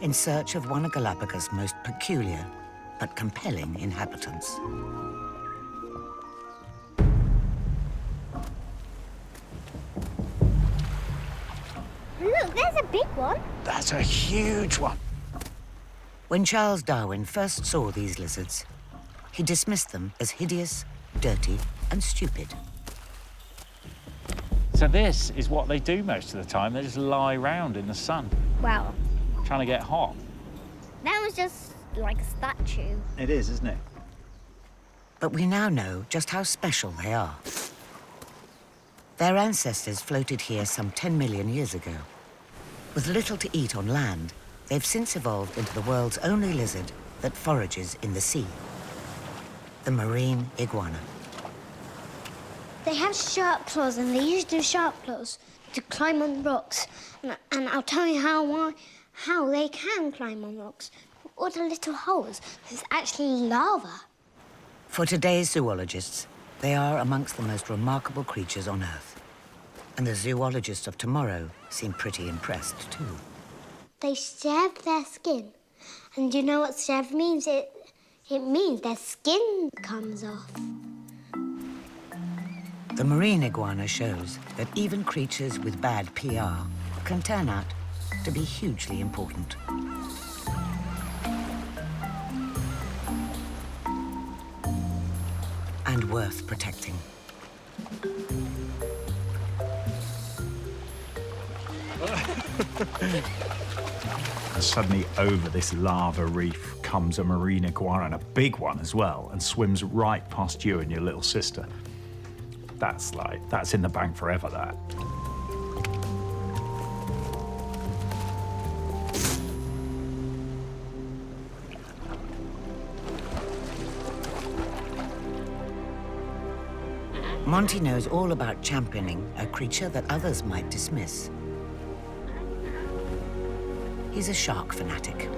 in search of one of Galapagos' most peculiar but compelling inhabitants. Look, there's a big one. That's a huge one. When Charles Darwin first saw these lizards, he dismissed them as hideous, dirty, and stupid. So this is what they do most of the time. They just lie around in the sun, Wow. trying to get hot. That was just like a statue. It is, isn't it? But we now know just how special they are. Their ancestors floated here some 10 million years ago. With little to eat on land, they've since evolved into the world's only lizard that forages in the sea. The marine iguana. They have sharp claws, and they use those sharp claws to climb on rocks. And I'll tell you how they can climb on rocks. All the little holes, there's actually lava. For today's zoologists, they are amongst the most remarkable creatures on Earth. And the zoologists of tomorrow seem pretty impressed, too. They shave their skin. And you know what shave means? It means their skin comes off. The marine iguana shows that even creatures with bad PR can turn out to be hugely important. And worth protecting. And suddenly over this lava reef comes a marine iguana, and a big one as well, and swims right past you and your little sister. That's in the bank forever, that. Monty knows all about championing a creature that others might dismiss. He's a shark fanatic.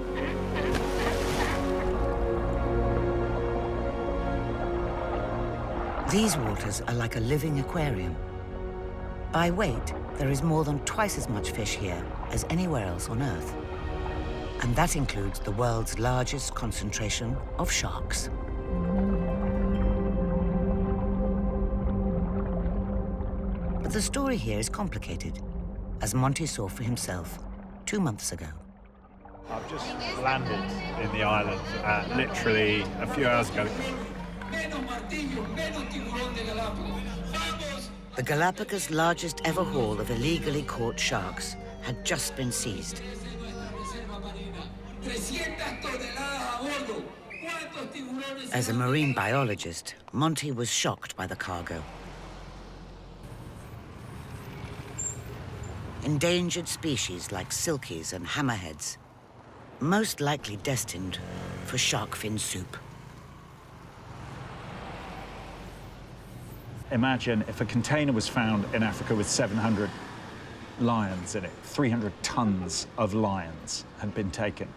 These waters are like a living aquarium. By weight, there is more than twice as much fish here as anywhere else on Earth. And that includes the world's largest concentration of sharks. But the story here is complicated, as Monty saw for himself 2 months ago. I've just landed in the island literally a few hours ago. The Galapagos' largest ever haul of illegally caught sharks had just been seized. As a marine biologist, Monty was shocked by the cargo. Endangered species like silkies and hammerheads, most likely destined for shark fin soup. Imagine if a container was found in Africa with 700 lions in it. 300 tons of lions had been taken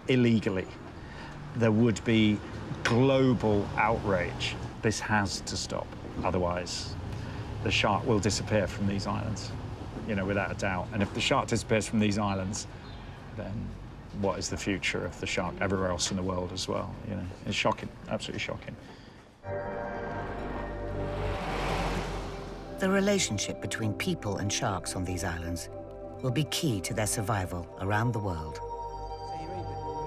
illegally. There would be global outrage. This has to stop, otherwise the shark will disappear from these islands. you know, without a doubt. And if the shark disappears from these islands, then what is the future of the shark everywhere else in the world as well? You know, it's shocking, absolutely shocking. The relationship between people and sharks on these islands will be key to their survival around the world.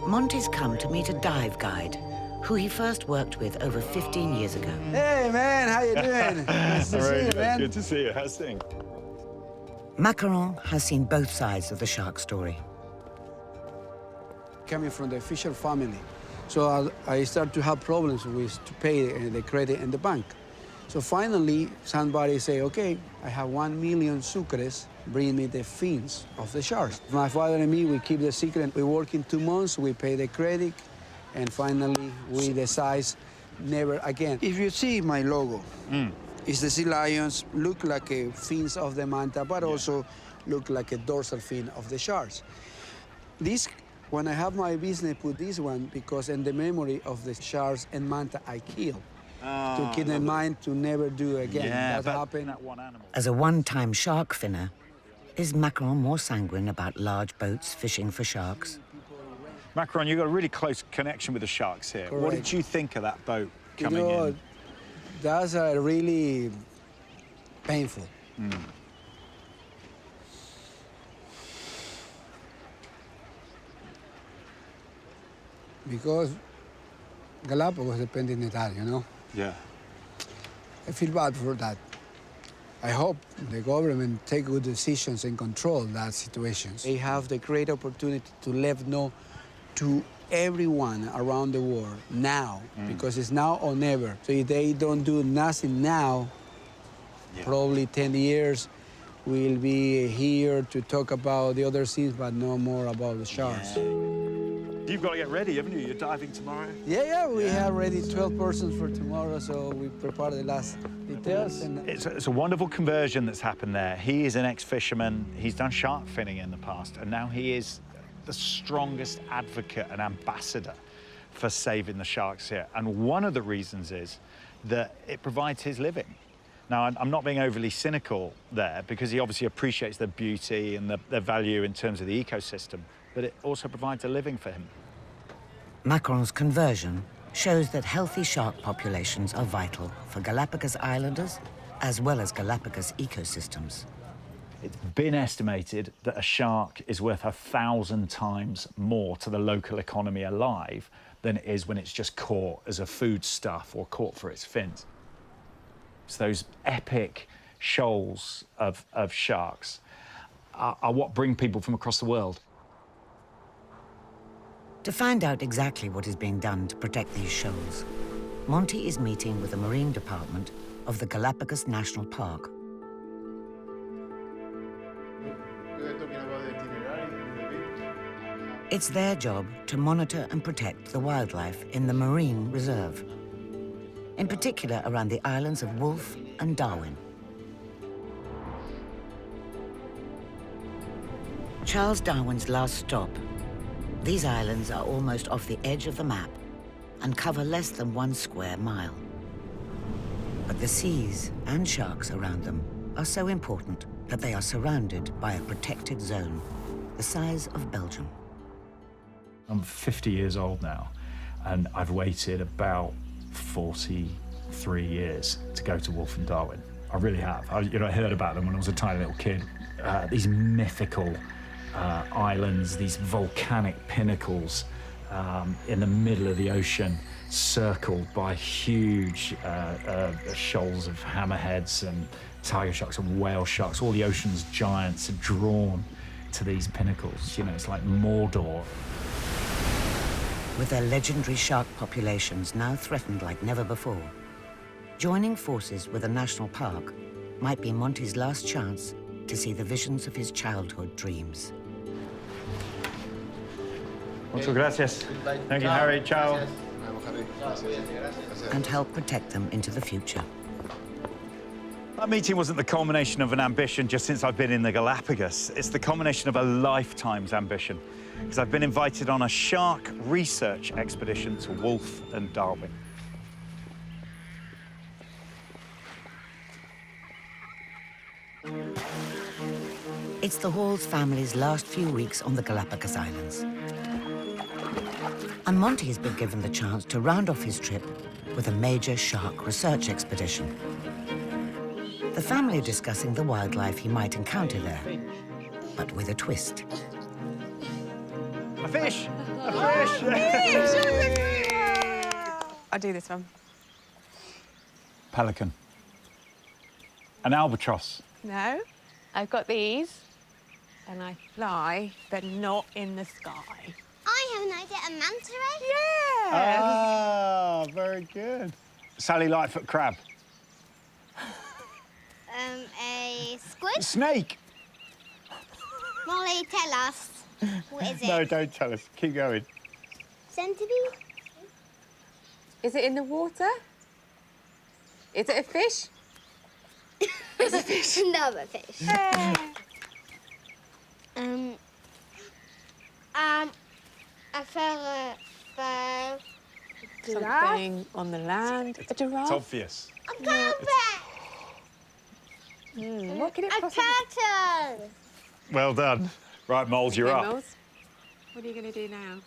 Monty's come to meet a dive guide who he first worked with over 15 years ago. Hey, man, how you doing? Nice to see you, man. Good to see you. How's things? Macaron has seen both sides of the shark story. Coming from the fisher family, so I start to have problems with to pay the credit in the bank. So finally, somebody say, okay, I have 1 million sucres, bring me the fins of the sharks. My father and me, we keep the secret. We work in 2 months, we pay the credit, and finally, we decide never again. If you see my logo, it's the sea lions, look like a fins of the manta, but also look like a dorsal fin of the sharks. This, when I have my business, put this one because in the memory of the sharks and manta I kill. To keep in mind to never do again. Yeah, that happened. As a one-time shark finner, is Macaron more sanguine about large boats fishing for sharks? Macaron, you've got a really close connection with the sharks here. Correct. What did you think of that boat coming in? That's really painful. Because Galapagos depending on that, you know? Yeah. I feel bad for that. I hope the government take good decisions and control that situation. They have the great opportunity to let know to everyone around the world now, because it's now or never. So if they don't do nothing now, probably 10 years, we'll be here to talk about the other things, but no more about the sharks. You've got to get ready, haven't you? You're diving tomorrow? Yeah, we have ready 12 persons for tomorrow, so we prepare the last details. And It's a wonderful conversion that's happened there. He is an ex-fisherman. He's done shark finning in the past, and now he is the strongest advocate and ambassador for saving the sharks here. And one of the reasons is that it provides his living. Now, I'm not being overly cynical there, because he obviously appreciates the beauty and the value in terms of the ecosystem, but it also provides a living for him. Macaron's conversion shows that healthy shark populations are vital for Galapagos Islanders as well as Galapagos ecosystems. It's been estimated that a shark is worth 1,000 times more to the local economy alive than it is when it's just caught as a foodstuff or caught for its fins. So those epic shoals of sharks are what bring people from across the world. To find out exactly what is being done to protect these shoals, Monty is meeting with the Marine Department of the Galapagos National Park. It's their job to monitor and protect the wildlife in the marine reserve, in particular around the islands of Wolf and Darwin. Charles Darwin's last stop. These islands are almost off the edge of the map and cover less than 1 square mile. But the seas and sharks around them are so important that they are surrounded by a protected zone, the size of Belgium. I'm 50 years old now, and I've waited about 43 years to go to Wolf and Darwin. I really have. I heard about them when I was a tiny little kid. These mythical islands, these volcanic pinnacles in the middle of the ocean, circled by huge shoals of hammerheads and tiger sharks and whale sharks. All the ocean's giants are drawn to these pinnacles. You know, it's like Mordor. With their legendary shark populations now threatened like never before, joining forces with a national park might be Monty's last chance to see the visions of his childhood dreams. Muchas gracias. Thank you, Harry. Ciao. And help protect them into the future. That meeting wasn't the culmination of an ambition just since I've been in the Galapagos. It's the culmination of a lifetime's ambition, because I've been invited on a shark research expedition to Wolf and Darwin. It's the Halls family's last few weeks on the Galapagos Islands. And Monty has been given the chance to round off his trip with a major shark research expedition. The family are discussing the wildlife he might encounter there, but with a twist. A fish! A fish! I'll do this one. Pelican. An albatross. No, I've got these, and I fly, but not in the sky. I have an idea. A manta ray? Yeah. Ah, very good. Sally Lightfoot crab. A squid? Snake. Molly, tell us. What is it? No, don't tell us. Keep going. Centipede? Is it in the water? Is it a fish? It's a fish. Another fish. A feather. Something on the land. A giraffe? It's obvious. A carpet. What could it A possibly... turtle. Well done. Right, Moles, you're Okay, up. Moles, what are you going to do now?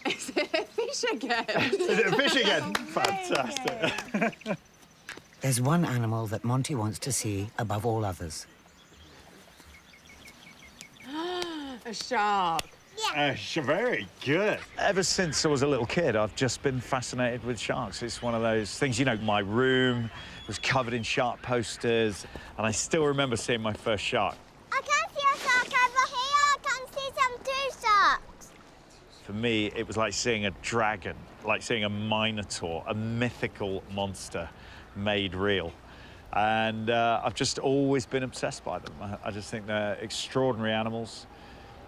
Is it a fish again? Is it a fish again? Fantastic. There's one animal that Monty wants to see above all others. A shark. Very good. Ever since I was a little kid, I've just been fascinated with sharks. It's one of those things, you know, my room was covered in shark posters, and I still remember seeing my first shark. I can see a shark over here. I can see some two sharks. For me, it was like seeing a dragon, like seeing a minotaur, a mythical monster made real. And I've just always been obsessed by them. I just think they're extraordinary animals.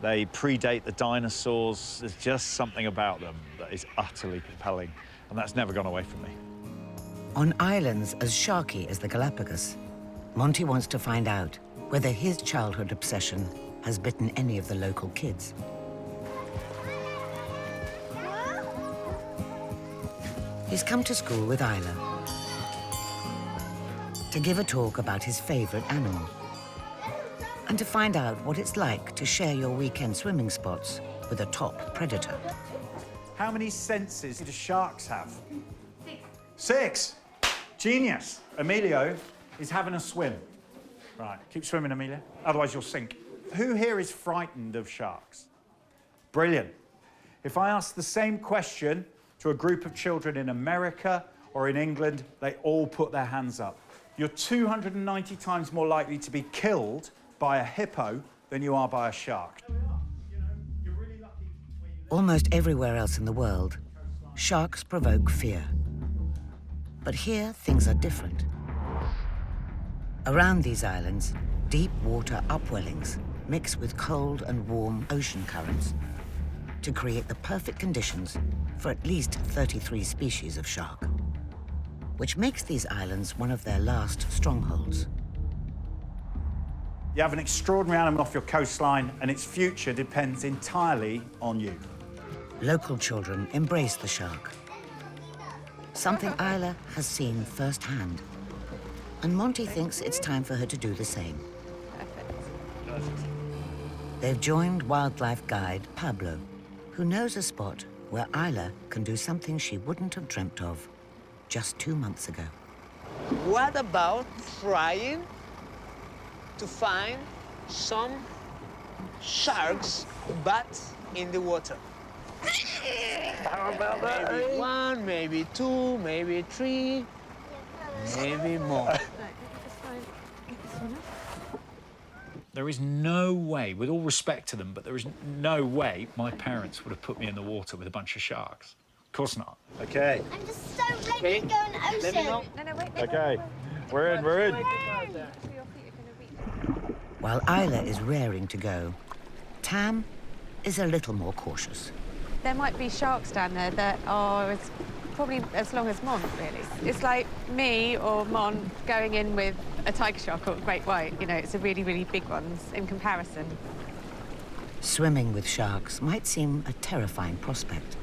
They predate the dinosaurs. There's just something about them that is utterly compelling, and that's never gone away from me. On islands as sharky as the Galapagos, Monty wants to find out whether his childhood obsession has bitten any of the local kids. He's come to school with Isla to give a talk about his favorite animal and to find out what it's like to share your weekend swimming spots with a top predator. How many senses do sharks have? 6. Genius. Emilio is having a swim. Right, keep swimming, Amelia. Otherwise you'll sink. Who here is frightened of sharks? Brilliant. If I ask the same question to a group of children in America or in England, they all put their hands up. You're 290 times more likely to be killed by a hippo than you are by a shark. Almost everywhere else in the world, sharks provoke fear. But here, things are different. Around these islands, deep water upwellings mix with cold and warm ocean currents to create the perfect conditions for at least 33 species of shark, which makes these islands one of their last strongholds. You have an extraordinary animal off your coastline, and its future depends entirely on you. Local children embrace the shark, something Isla has seen firsthand. And Monty thinks it's time for her to do the same. They've joined wildlife guide Pablo, who knows a spot where Isla can do something she wouldn't have dreamt of just 2 months ago. What about trying to find some sharks, but in the water? How about that? Maybe 1, maybe 2, maybe 3, maybe more. There is no way, with all respect to them, but there is no way my parents would have put me in the water with a bunch of sharks. Of course not. Okay. I'm just so ready to go in the ocean. Let me know. No, wait. Okay. We're in. While Isla is raring to go, Tam is a little more cautious. There might be sharks down there that are probably as long as Mon, really. It's like me or Mon going in with a tiger shark or a great white. You know, it's a really, really big ones in comparison. Swimming with sharks might seem a terrifying prospect.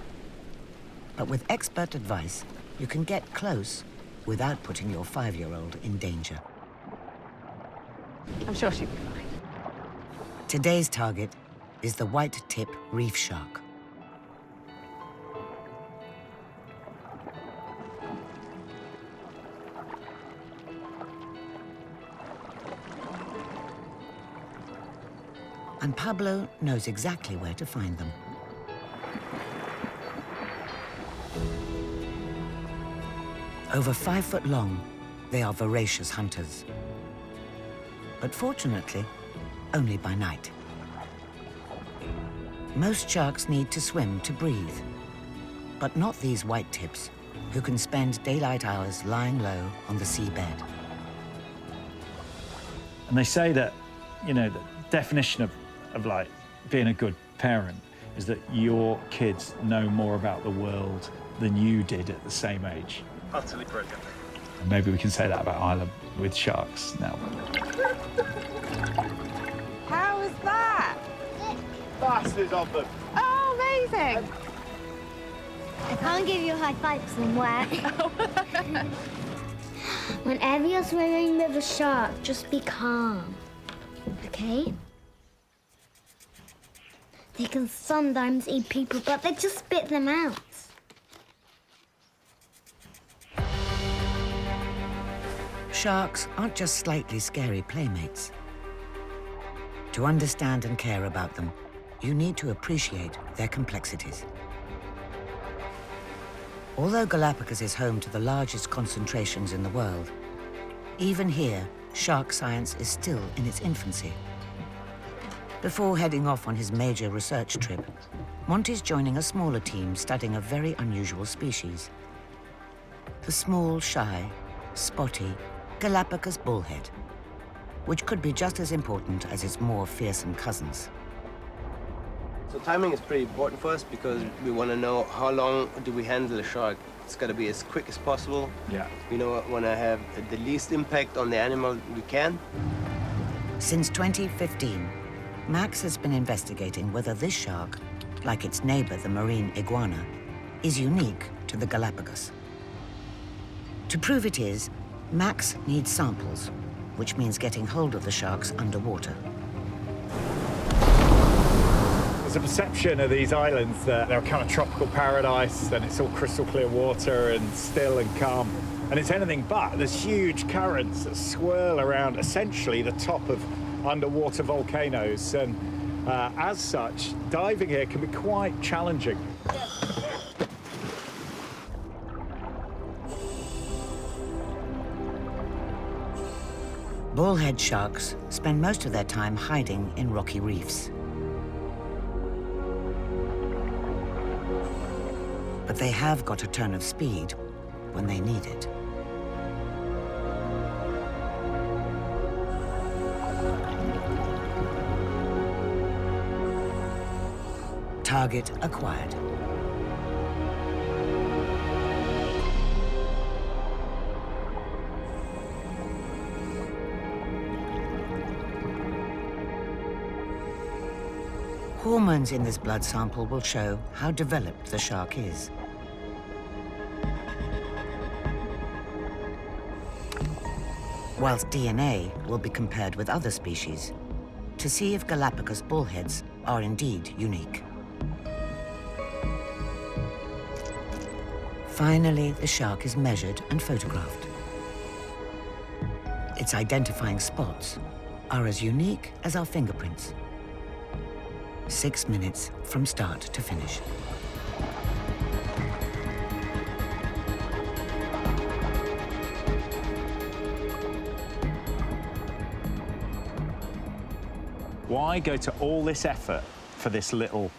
But with expert advice, you can get close without putting your 5-year-old in danger. I'm sure she'll be fine. Today's target is the white-tip reef shark. And Pablo knows exactly where to find them. Over 5 foot long, they are voracious hunters. But fortunately, only by night. Most sharks need to swim to breathe, but not these white tips, who can spend daylight hours lying low on the seabed. And they say that, you know, the definition of like being a good parent is that your kids know more about the world than you did at the same age. Utterly brilliant. And maybe we can say that about Isla with sharks now. How is that? Bastards of them. Oh, amazing. I can't give you a high five because I'm wet. Whenever you're swimming with a shark, just be calm, okay? They can sometimes eat people, but they just spit them out. Sharks aren't just slightly scary playmates. To understand and care about them, you need to appreciate their complexities. Although Galapagos is home to the largest concentrations in the world, even here, shark science is still in its infancy. Before heading off on his major research trip, Monty's joining a smaller team studying a very unusual species. The small, shy, spotty Galapagos bullhead, which could be just as important as its more fearsome cousins. So timing is pretty important for us because we want to know how long do we handle a shark. It's got to be as quick as possible. Yeah. We want to have the least impact on the animal we can. Since 2015, Max has been investigating whether this shark, like its neighbor, the marine iguana, is unique to the Galapagos. To prove it is, Max needs samples, which means getting hold of the sharks underwater. There's a perception of these islands that they're a kind of tropical paradise and it's all crystal clear water and still and calm. And it's anything but. There's huge currents that swirl around essentially the top of underwater volcanoes. And as such, diving here can be quite challenging. Bullhead sharks spend most of their time hiding in rocky reefs. But they have got a turn of speed when they need it. Target acquired. Hormones in this blood sample will show how developed the shark is. Whilst DNA will be compared with other species to see if Galapagos bullheads are indeed unique. Finally, the shark is measured and photographed. Its identifying spots are as unique as our fingerprints. 6 minutes from start to finish. Why go to all this effort for this little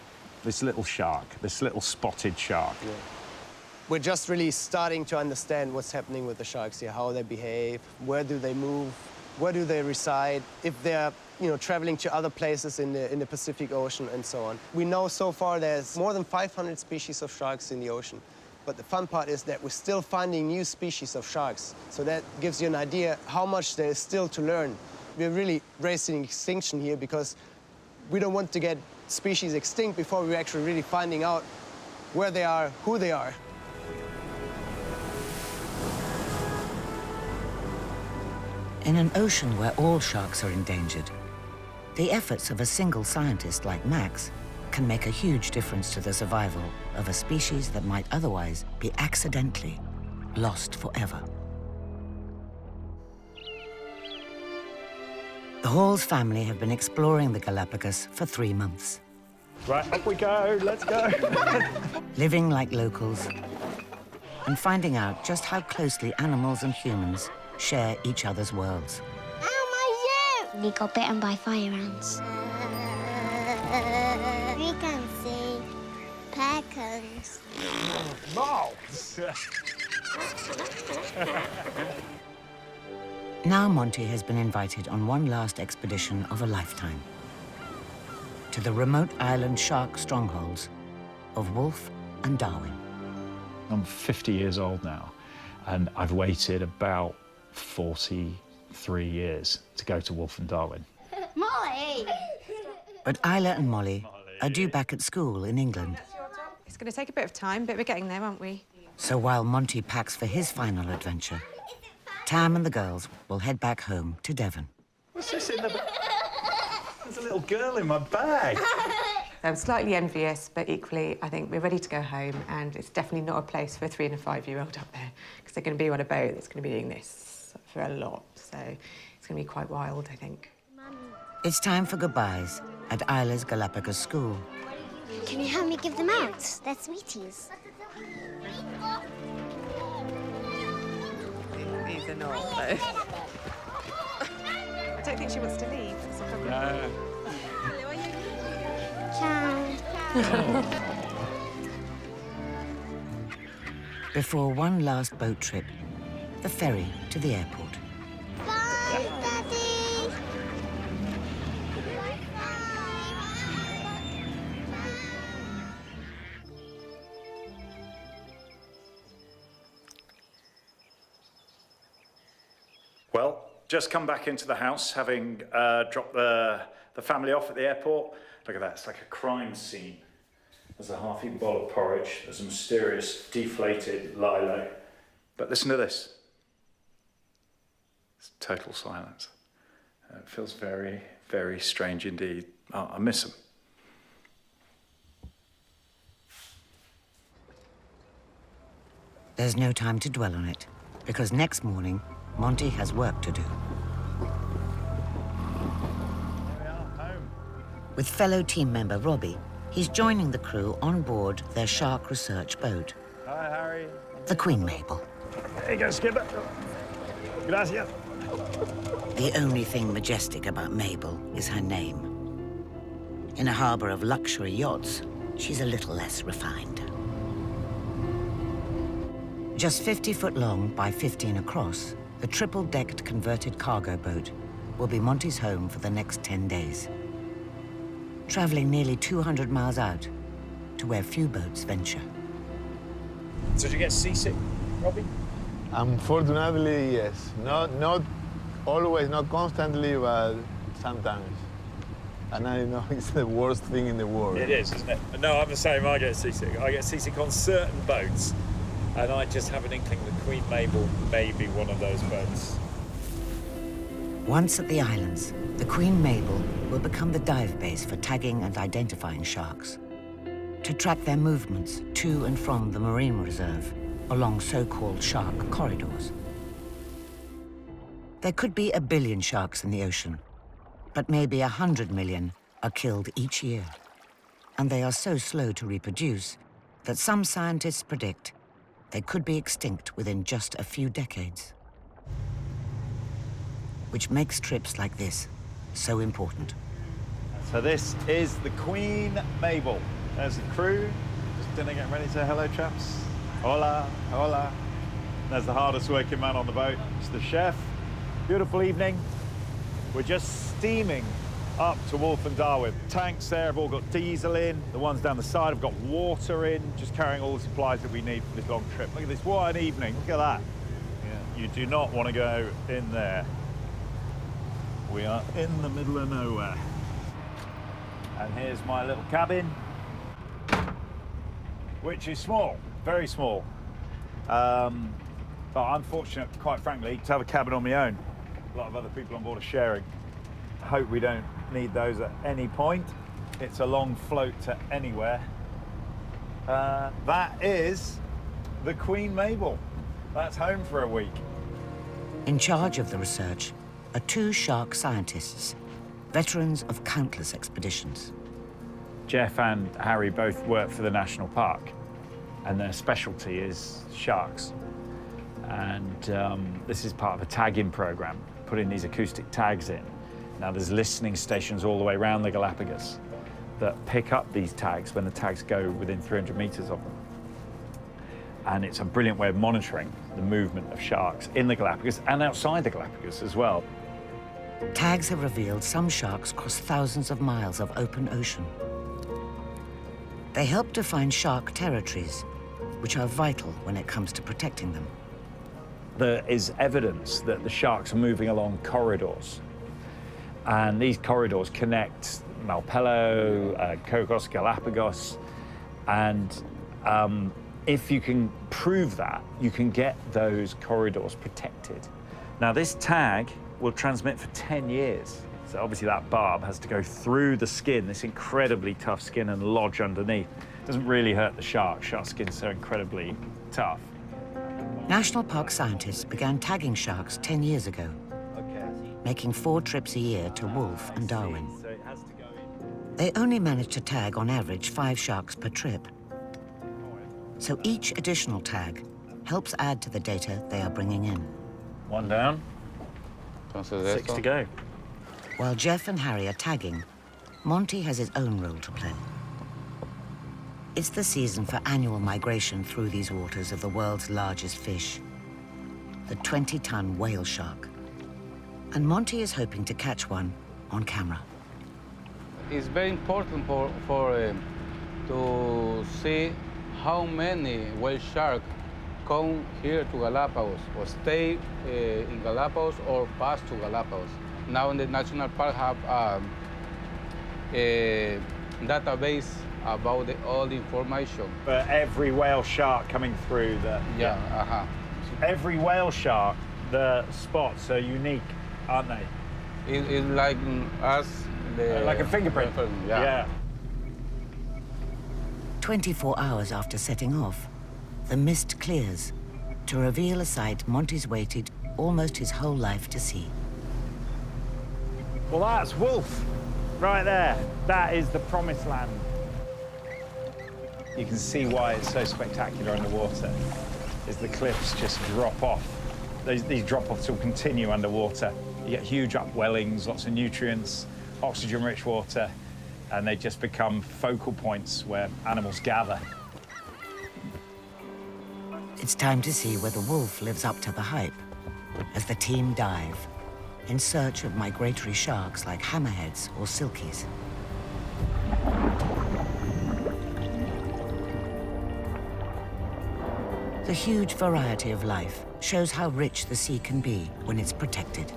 shark, this little spotted shark? Yeah. We're just really starting to understand what's happening with the sharks here, how they behave, where do they move, where do they reside, if they're traveling to other places in the Pacific Ocean and so on. We know so far there's more than 500 species of sharks in the ocean. But the fun part is that we're still finding new species of sharks. So that gives you an idea how much there is still to learn. We're really racing extinction here because we don't want to get species extinct before we're actually really finding out where they are, who they are. In an ocean where all sharks are endangered, The efforts of a single scientist like Max can make a huge difference to the survival of a species that might otherwise be accidentally lost forever. The Halls family have been exploring the Galapagos for 3 months. Right, up we go, let's go. Living like locals and finding out just how closely animals and humans share each other's worlds. We got bitten by fire ants. We can see pecans. Moths! Now Monty has been invited on one last expedition of a lifetime to the remote island shark strongholds of Wolf and Darwin. I'm 50 years old now, and I've waited about 43 years to go to Wolf and Darwin. Molly! But Isla and Molly are due back at school in England. It's going to take a bit of time, but we're getting there, aren't we? So while Monty packs for his final adventure, Tam and the girls will head back home to Devon. What's this in the bag? There's a little girl in my bag. I'm slightly envious, but equally, I think we're ready to go home, and it's definitely not a place for a 3- and 5-year-old up there, because they're going to be on a boat that's going to be doing this for a lot, so it's going to be quite wild, I think. It's time for goodbyes at Isla's Galapagos school. Can you help me give them out? They're sweeties. These are not, though. I don't think she wants to leave. That's a problem. No. Ciao. Before one last boat trip, the ferry to the airport. Bye, Daddy. Well, just come back into the house, having dropped the family off at the airport. Look at that, it's like a crime scene. There's a half-eaten bowl of porridge, there's a mysterious deflated lilo. But listen to this. It's total silence. It feels very, very strange indeed. Oh, I miss them. There's no time to dwell on it, because next morning, Monty has work to do. With fellow team member Robbie, he's joining the crew on board their shark research boat. Hi, Harry. The Queen Mabel. There you go, skipper. Gracias. The only thing majestic about Mabel is her name. In a harbour of luxury yachts, she's a little less refined. Just 50 foot long by 15 across, the triple-decked converted cargo boat will be Monty's home for the next 10 days. Travelling nearly 200 miles out to where few boats venture. So did you get seasick, Robbie? Unfortunately, yes. Not always, not constantly, but sometimes. And I know it's the worst thing in the world. It is, isn't it? No, I'm the same. I get seasick. I get seasick on certain boats, and I just have an inkling that Queen Mabel may be one of those boats. Once at the islands, the Queen Mabel will become the dive base for tagging and identifying sharks, to track their movements to and from the marine reserve along so-called shark corridors. There could be 1 billion sharks in the ocean, but maybe 100 million are killed each year. And they are so slow to reproduce that some scientists predict they could be extinct within just a few decades. Which makes trips like this so important. So this is the Queen Mabel. There's the crew, just dinner getting ready to say hello, chaps. Hola, hola. There's the hardest working man on the boat. It's the chef. Beautiful evening. We're just steaming up to Wolf and Darwin. Tanks there have all got diesel in. The ones down the side have got water in, just carrying all the supplies that we need for this long trip. Look at this, what an evening. Look at that. Yeah, you do not want to go in there. We are in the middle of nowhere. And here's my little cabin, which is small, very small. But I'm fortunate, quite frankly, to have a cabin on my own. A lot of other people on board are sharing. Hope we don't need those at any point. It's a long float to anywhere. That is the Queen Mabel. That's home for a week. In charge of the research are 2 shark scientists, veterans of countless expeditions. Jeff and Harry both work for the national park, and their specialty is sharks. And this is part of a tagging program, putting these acoustic tags in. Now there's listening stations all the way around the Galapagos that pick up these tags when the tags go within 300 meters of them. And it's a brilliant way of monitoring the movement of sharks in the Galapagos and outside the Galapagos as well. Tags have revealed some sharks cross thousands of miles of open ocean. They help define shark territories, which are vital when it comes to protecting them. There is evidence that the sharks are moving along corridors. And these corridors connect Malpelo, Cocos, Galapagos, and if you can prove that, you can get those corridors protected. Now, this tag will transmit for 10 years. So obviously that barb has to go through the skin, this incredibly tough skin, and lodge underneath. It doesn't really hurt the shark. Shark skin's so incredibly tough. National Park scientists began tagging sharks 10 years ago, making 4 trips a year to Wolf and Darwin. They only managed to tag on average 5 sharks per trip. So each additional tag helps add to the data they are bringing in. 1 down, 6 to go. While Jeff and Harry are tagging, Monty has his own role to play. It's the season for annual migration through these waters of the world's largest fish, the 20-ton whale shark. And Monty is hoping to catch one on camera. It's very important to see how many whale sharks come here to Galapagos, or stay in Galapagos, or pass to Galapagos. Now in the national park have a database about all the information. For every whale shark coming through every whale shark, the spots are unique, aren't they? It's like us. Like a fingerprint. Yeah. 24 hours after setting off, the mist clears to reveal a sight Monty's waited almost his whole life to see. Well, that's Wolf, right there. That is the promised land. You can see why it's so spectacular underwater, is the cliffs just drop off. These drop-offs will continue underwater. You get huge upwellings, lots of nutrients, oxygen-rich water, and they just become focal points where animals gather. It's time to see whether Wolf lives up to the hype as the team dive in search of migratory sharks like hammerheads or silkies. The huge variety of life shows how rich the sea can be when it's protected.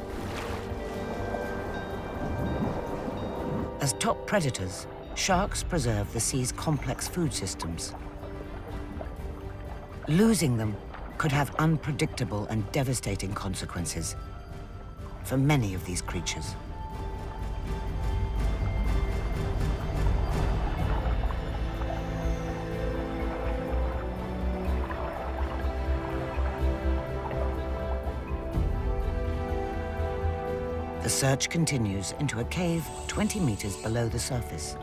As top predators, sharks preserve the sea's complex food systems. Losing them could have unpredictable and devastating consequences for many of these creatures. The search continues into a cave 20 meters below the surface.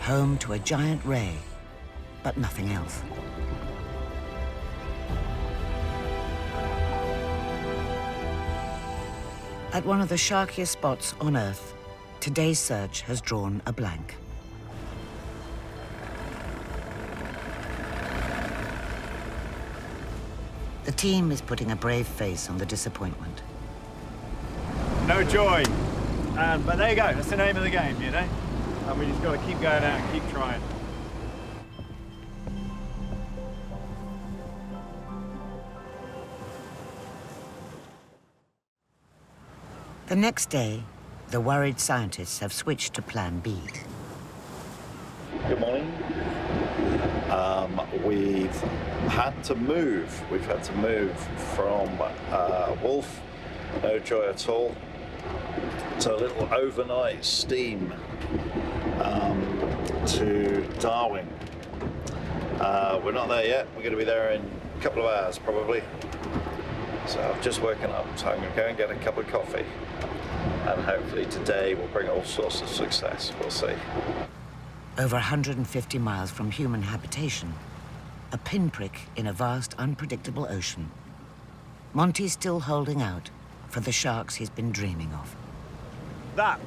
Home to a giant ray, but nothing else. At one of the sharkiest spots on Earth, today's search has drawn a blank. The team is putting a brave face on the disappointment. No joy. But there you go, that's the name of the game, you know? And we just got to keep going out and keep trying. The next day, the worried scientists have switched to Plan B. Good morning. We've had to move. We've had to move from Wolf No joy at all. It's a little overnight steam to Darwin. We're not there yet. We're going to be there in a couple of hours, probably. So I've just woken up, so I'm going to go and get a cup of coffee. And hopefully today will bring all sorts of success. We'll see. Over 150 miles from human habitation, a pinprick in a vast, unpredictable ocean, Monty's still holding out for the sharks he's been dreaming of. That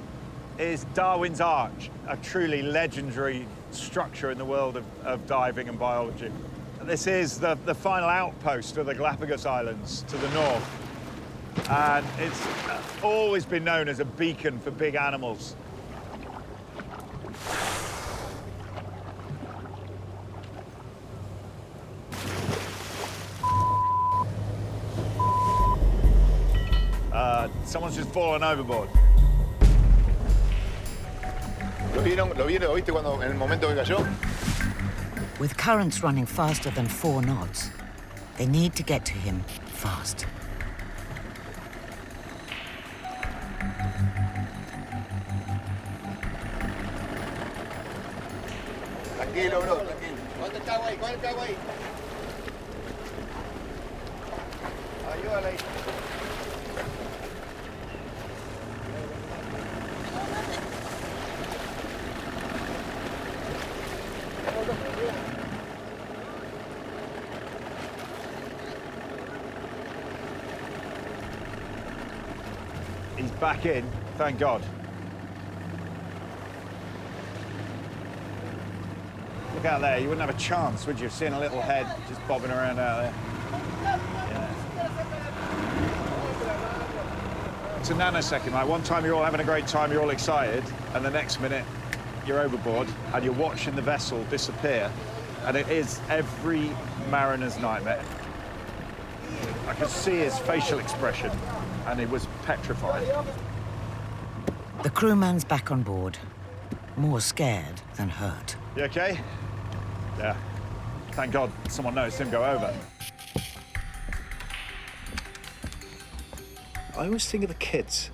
is Darwin's Arch, a truly legendary structure in the world of diving and biology. This is the final outpost of the Galapagos Islands to the north. And it's always been known as a beacon for big animals. Someone's just fallen overboard. ¿Lo vieron? ¿Lo viste cuando en el momento que cayó? With currents running faster than 4 knots, they need to get to him fast. Tranquilo, bro, tranquilo. ¿Cuánto está ahí? ¿Cuánto está ahí? Ayúdale ahí. He's back in, thank God. Look out there, you wouldn't have a chance, would you, seeing a little head just bobbing around out there? Yeah. It's a nanosecond, like one time you're all having a great time, you're all excited, and the next minute you're overboard and you're watching the vessel disappear, and it is every mariner's nightmare. I could see his facial expression, and he was petrified. The crewman's back on board, more scared than hurt. You okay? Yeah. Thank God someone noticed him go over. I always think of the kids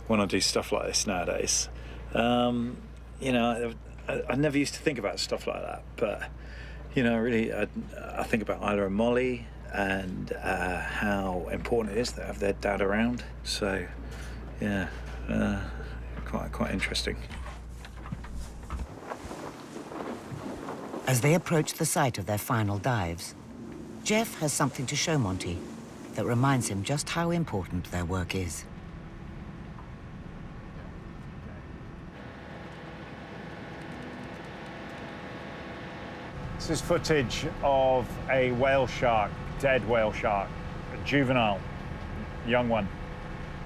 when I do stuff like this nowadays. You know, I never used to think about stuff like that, but, you know, really, I think about Isla and Molly and how important it is to have their dad around. So, yeah, quite interesting. As they approach the site of their final dives, Jeff has something to show Monty that reminds him just how important their work is. This is footage of a whale shark, dead whale shark, a juvenile, young one,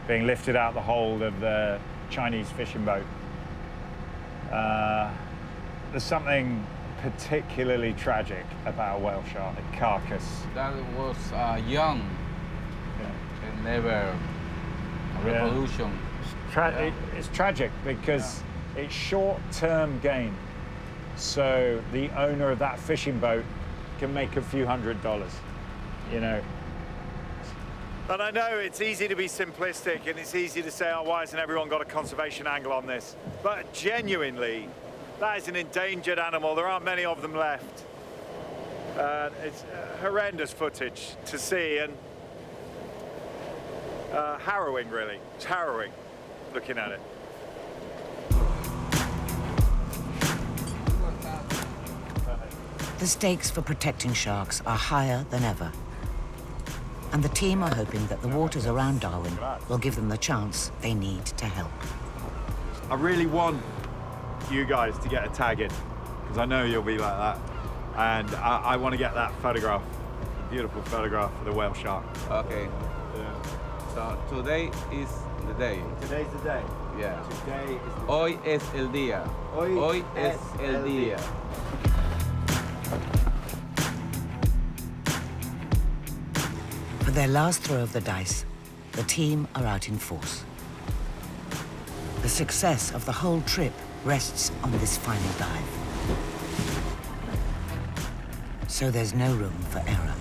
being lifted out the hold of the Chinese fishing boat. There's something particularly tragic about a whale shark, the carcass. That was young, and never reproduction. It's tragic because it's short-term gain. So the owner of that fishing boat can make a few $100s, you know. But I know it's easy to be simplistic and it's easy to say, oh, why hasn't everyone got a conservation angle on this? But genuinely, that is an endangered animal. There aren't many of them left. It's horrendous footage to see and harrowing, really. It's harrowing looking at it. The stakes for protecting sharks are higher than ever. And the team are hoping that the waters around Darwin will give them the chance they need to help. I really want you guys to get a tag in, because I know you'll be like that. And I want to get that photograph, beautiful photograph of the whale shark. Okay. Yeah. So today is the day. Today's the day. Yeah. Today is the day. Hoy es el día. Hoy es el día. For their last throw of the dice, the team are out in force. The success of the whole trip rests on this final dive. So there's no room for error.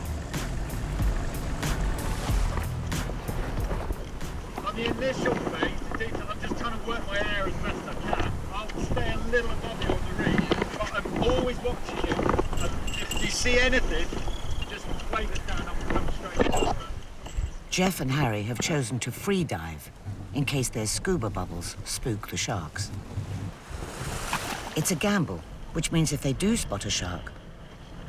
the initial phase, I'm just trying to work my air as best I can. I'll stay a little above you on the reef, but I'm always watching you. And if you see anything, just wave it down, I'll come straight over. Jeff and Harry have chosen to free dive in case their scuba bubbles spook the sharks. It's a gamble, which means if they do spot a shark,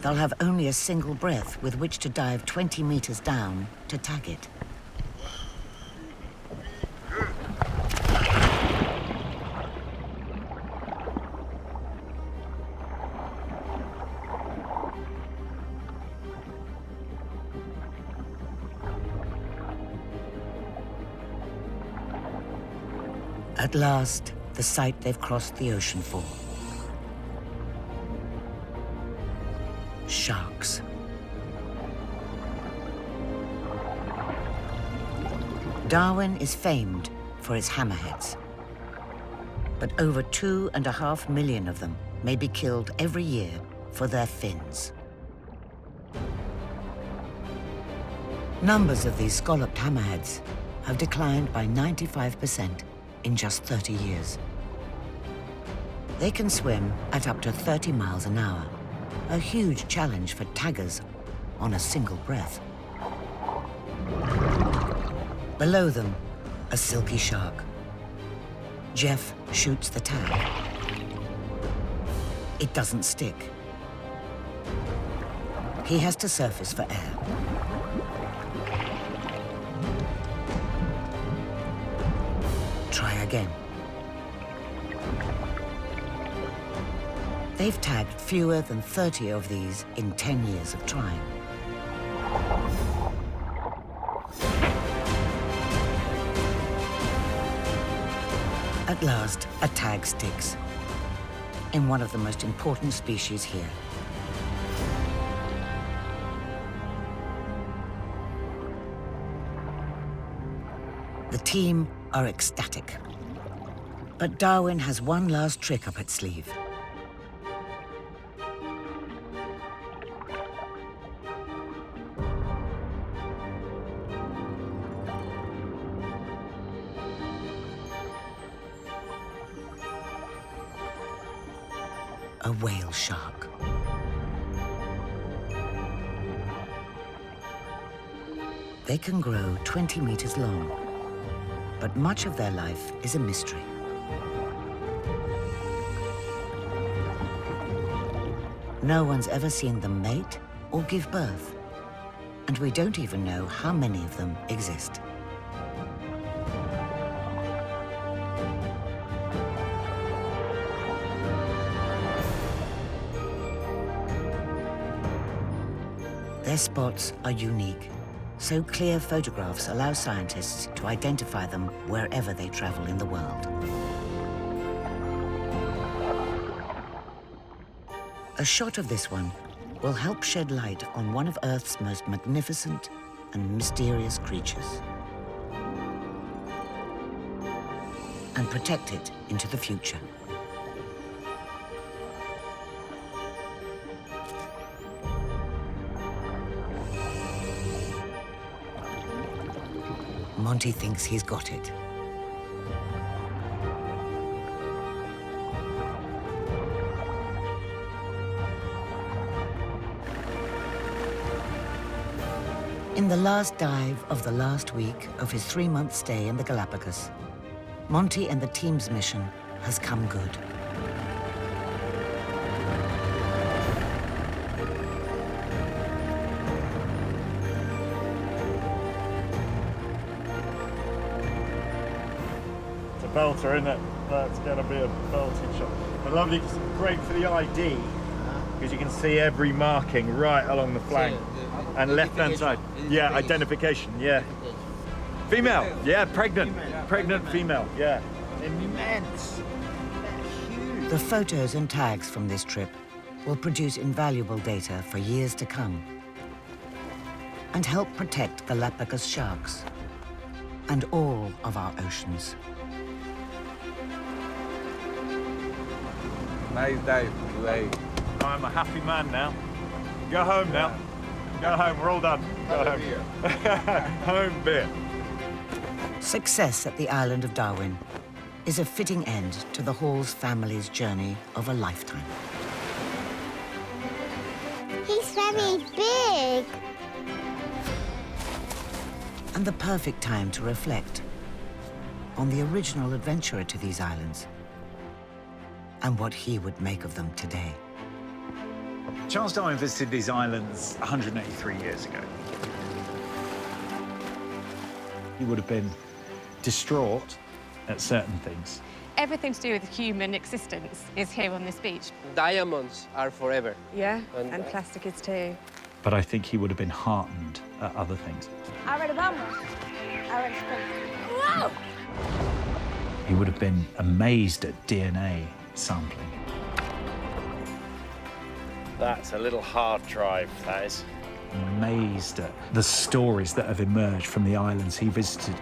they'll have only a single breath with which to dive 20 meters down to tag it. At last, the sight they've crossed the ocean for. Sharks. Darwin is famed for its hammerheads, but over 2.5 million of them may be killed every year for their fins. Numbers of these scalloped hammerheads have declined by 95% in just 30 years. They can swim at up to 30 miles an hour, a huge challenge for taggers on a single breath. Below them, a silky shark. Jeff shoots the tag. It doesn't stick. He has to surface for air. Try again. They've tagged fewer than 30 of these in 10 years of trying. At last, a tag sticks in one of the most important species here. The team are ecstatic. But Darwin has one last trick up its sleeve. A whale shark. They can grow 20 meters long, but much of their life is a mystery. No one's ever seen them mate or give birth, and we don't even know how many of them exist. Their spots are unique, so clear photographs allow scientists to identify them wherever they travel in the world. A shot of this one will help shed light on one of Earth's most magnificent and mysterious creatures, and protect it into the future. Monty thinks he's got it. In the last dive of the last week of his 3-month stay in the Galapagos, Monty and the team's mission has come good. Belter, isn't it? That's going to be a belting shot. But lovely, great for the ID, because you can see every marking right along the flank and left-hand side. Yeah, identification, yeah. Female, yeah, pregnant. Pregnant female, yeah. Immense. Huge. The photos and tags from this trip will produce invaluable data for years to come and help protect Galapagos sharks and all of our oceans. Nice dive today. I'm a happy man now. Go home now. Go home, we're all done. Go home. Home beer. Success at the island of Darwin is a fitting end to the Halls family's journey of a lifetime. He's very big. And the perfect time to reflect on the original adventurer to these islands and what he would make of them today. Charles Darwin visited these islands 183 years ago. He would have been distraught at certain things. Everything to do with human existence is here on this beach. Diamonds are forever. Yeah, and plastic is too. But I think he would have been heartened at other things. A ver, vamos. A ver, espera. Wow! He would have been amazed at DNA sampling. That's a little hard drive, that is. Amazed at the stories that have emerged from the islands he visited.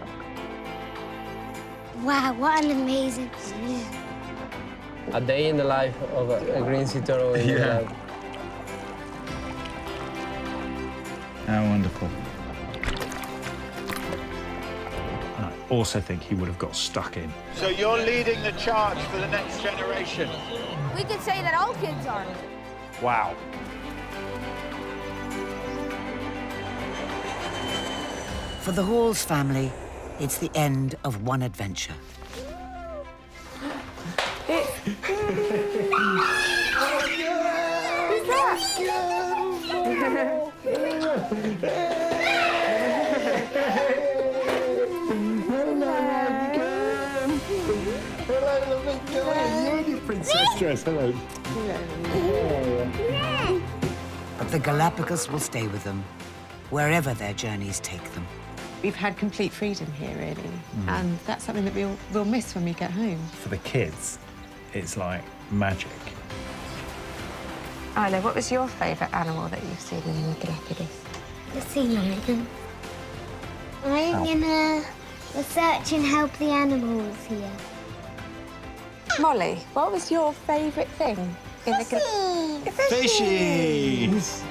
Wow, what an amazing view. A day in the life of a green sea turtle. Yeah. How wonderful. And I also think he would have got stuck in. So you're leading the charge for the next generation. We could say that all kids are. Wow. For the Halls family, it's the end of one adventure. Princess dress, hello. But the Galapagos will stay with them, wherever their journeys take them. We've had complete freedom here, really, and that's something that we'll miss when we get home. For the kids, it's like magic. Isla, what was your favourite animal that you've seen in the Galapagos? The sea lion. I'm gonna research and help the animals here. Molly, what was your favourite thing in the Galapagos? Fishies!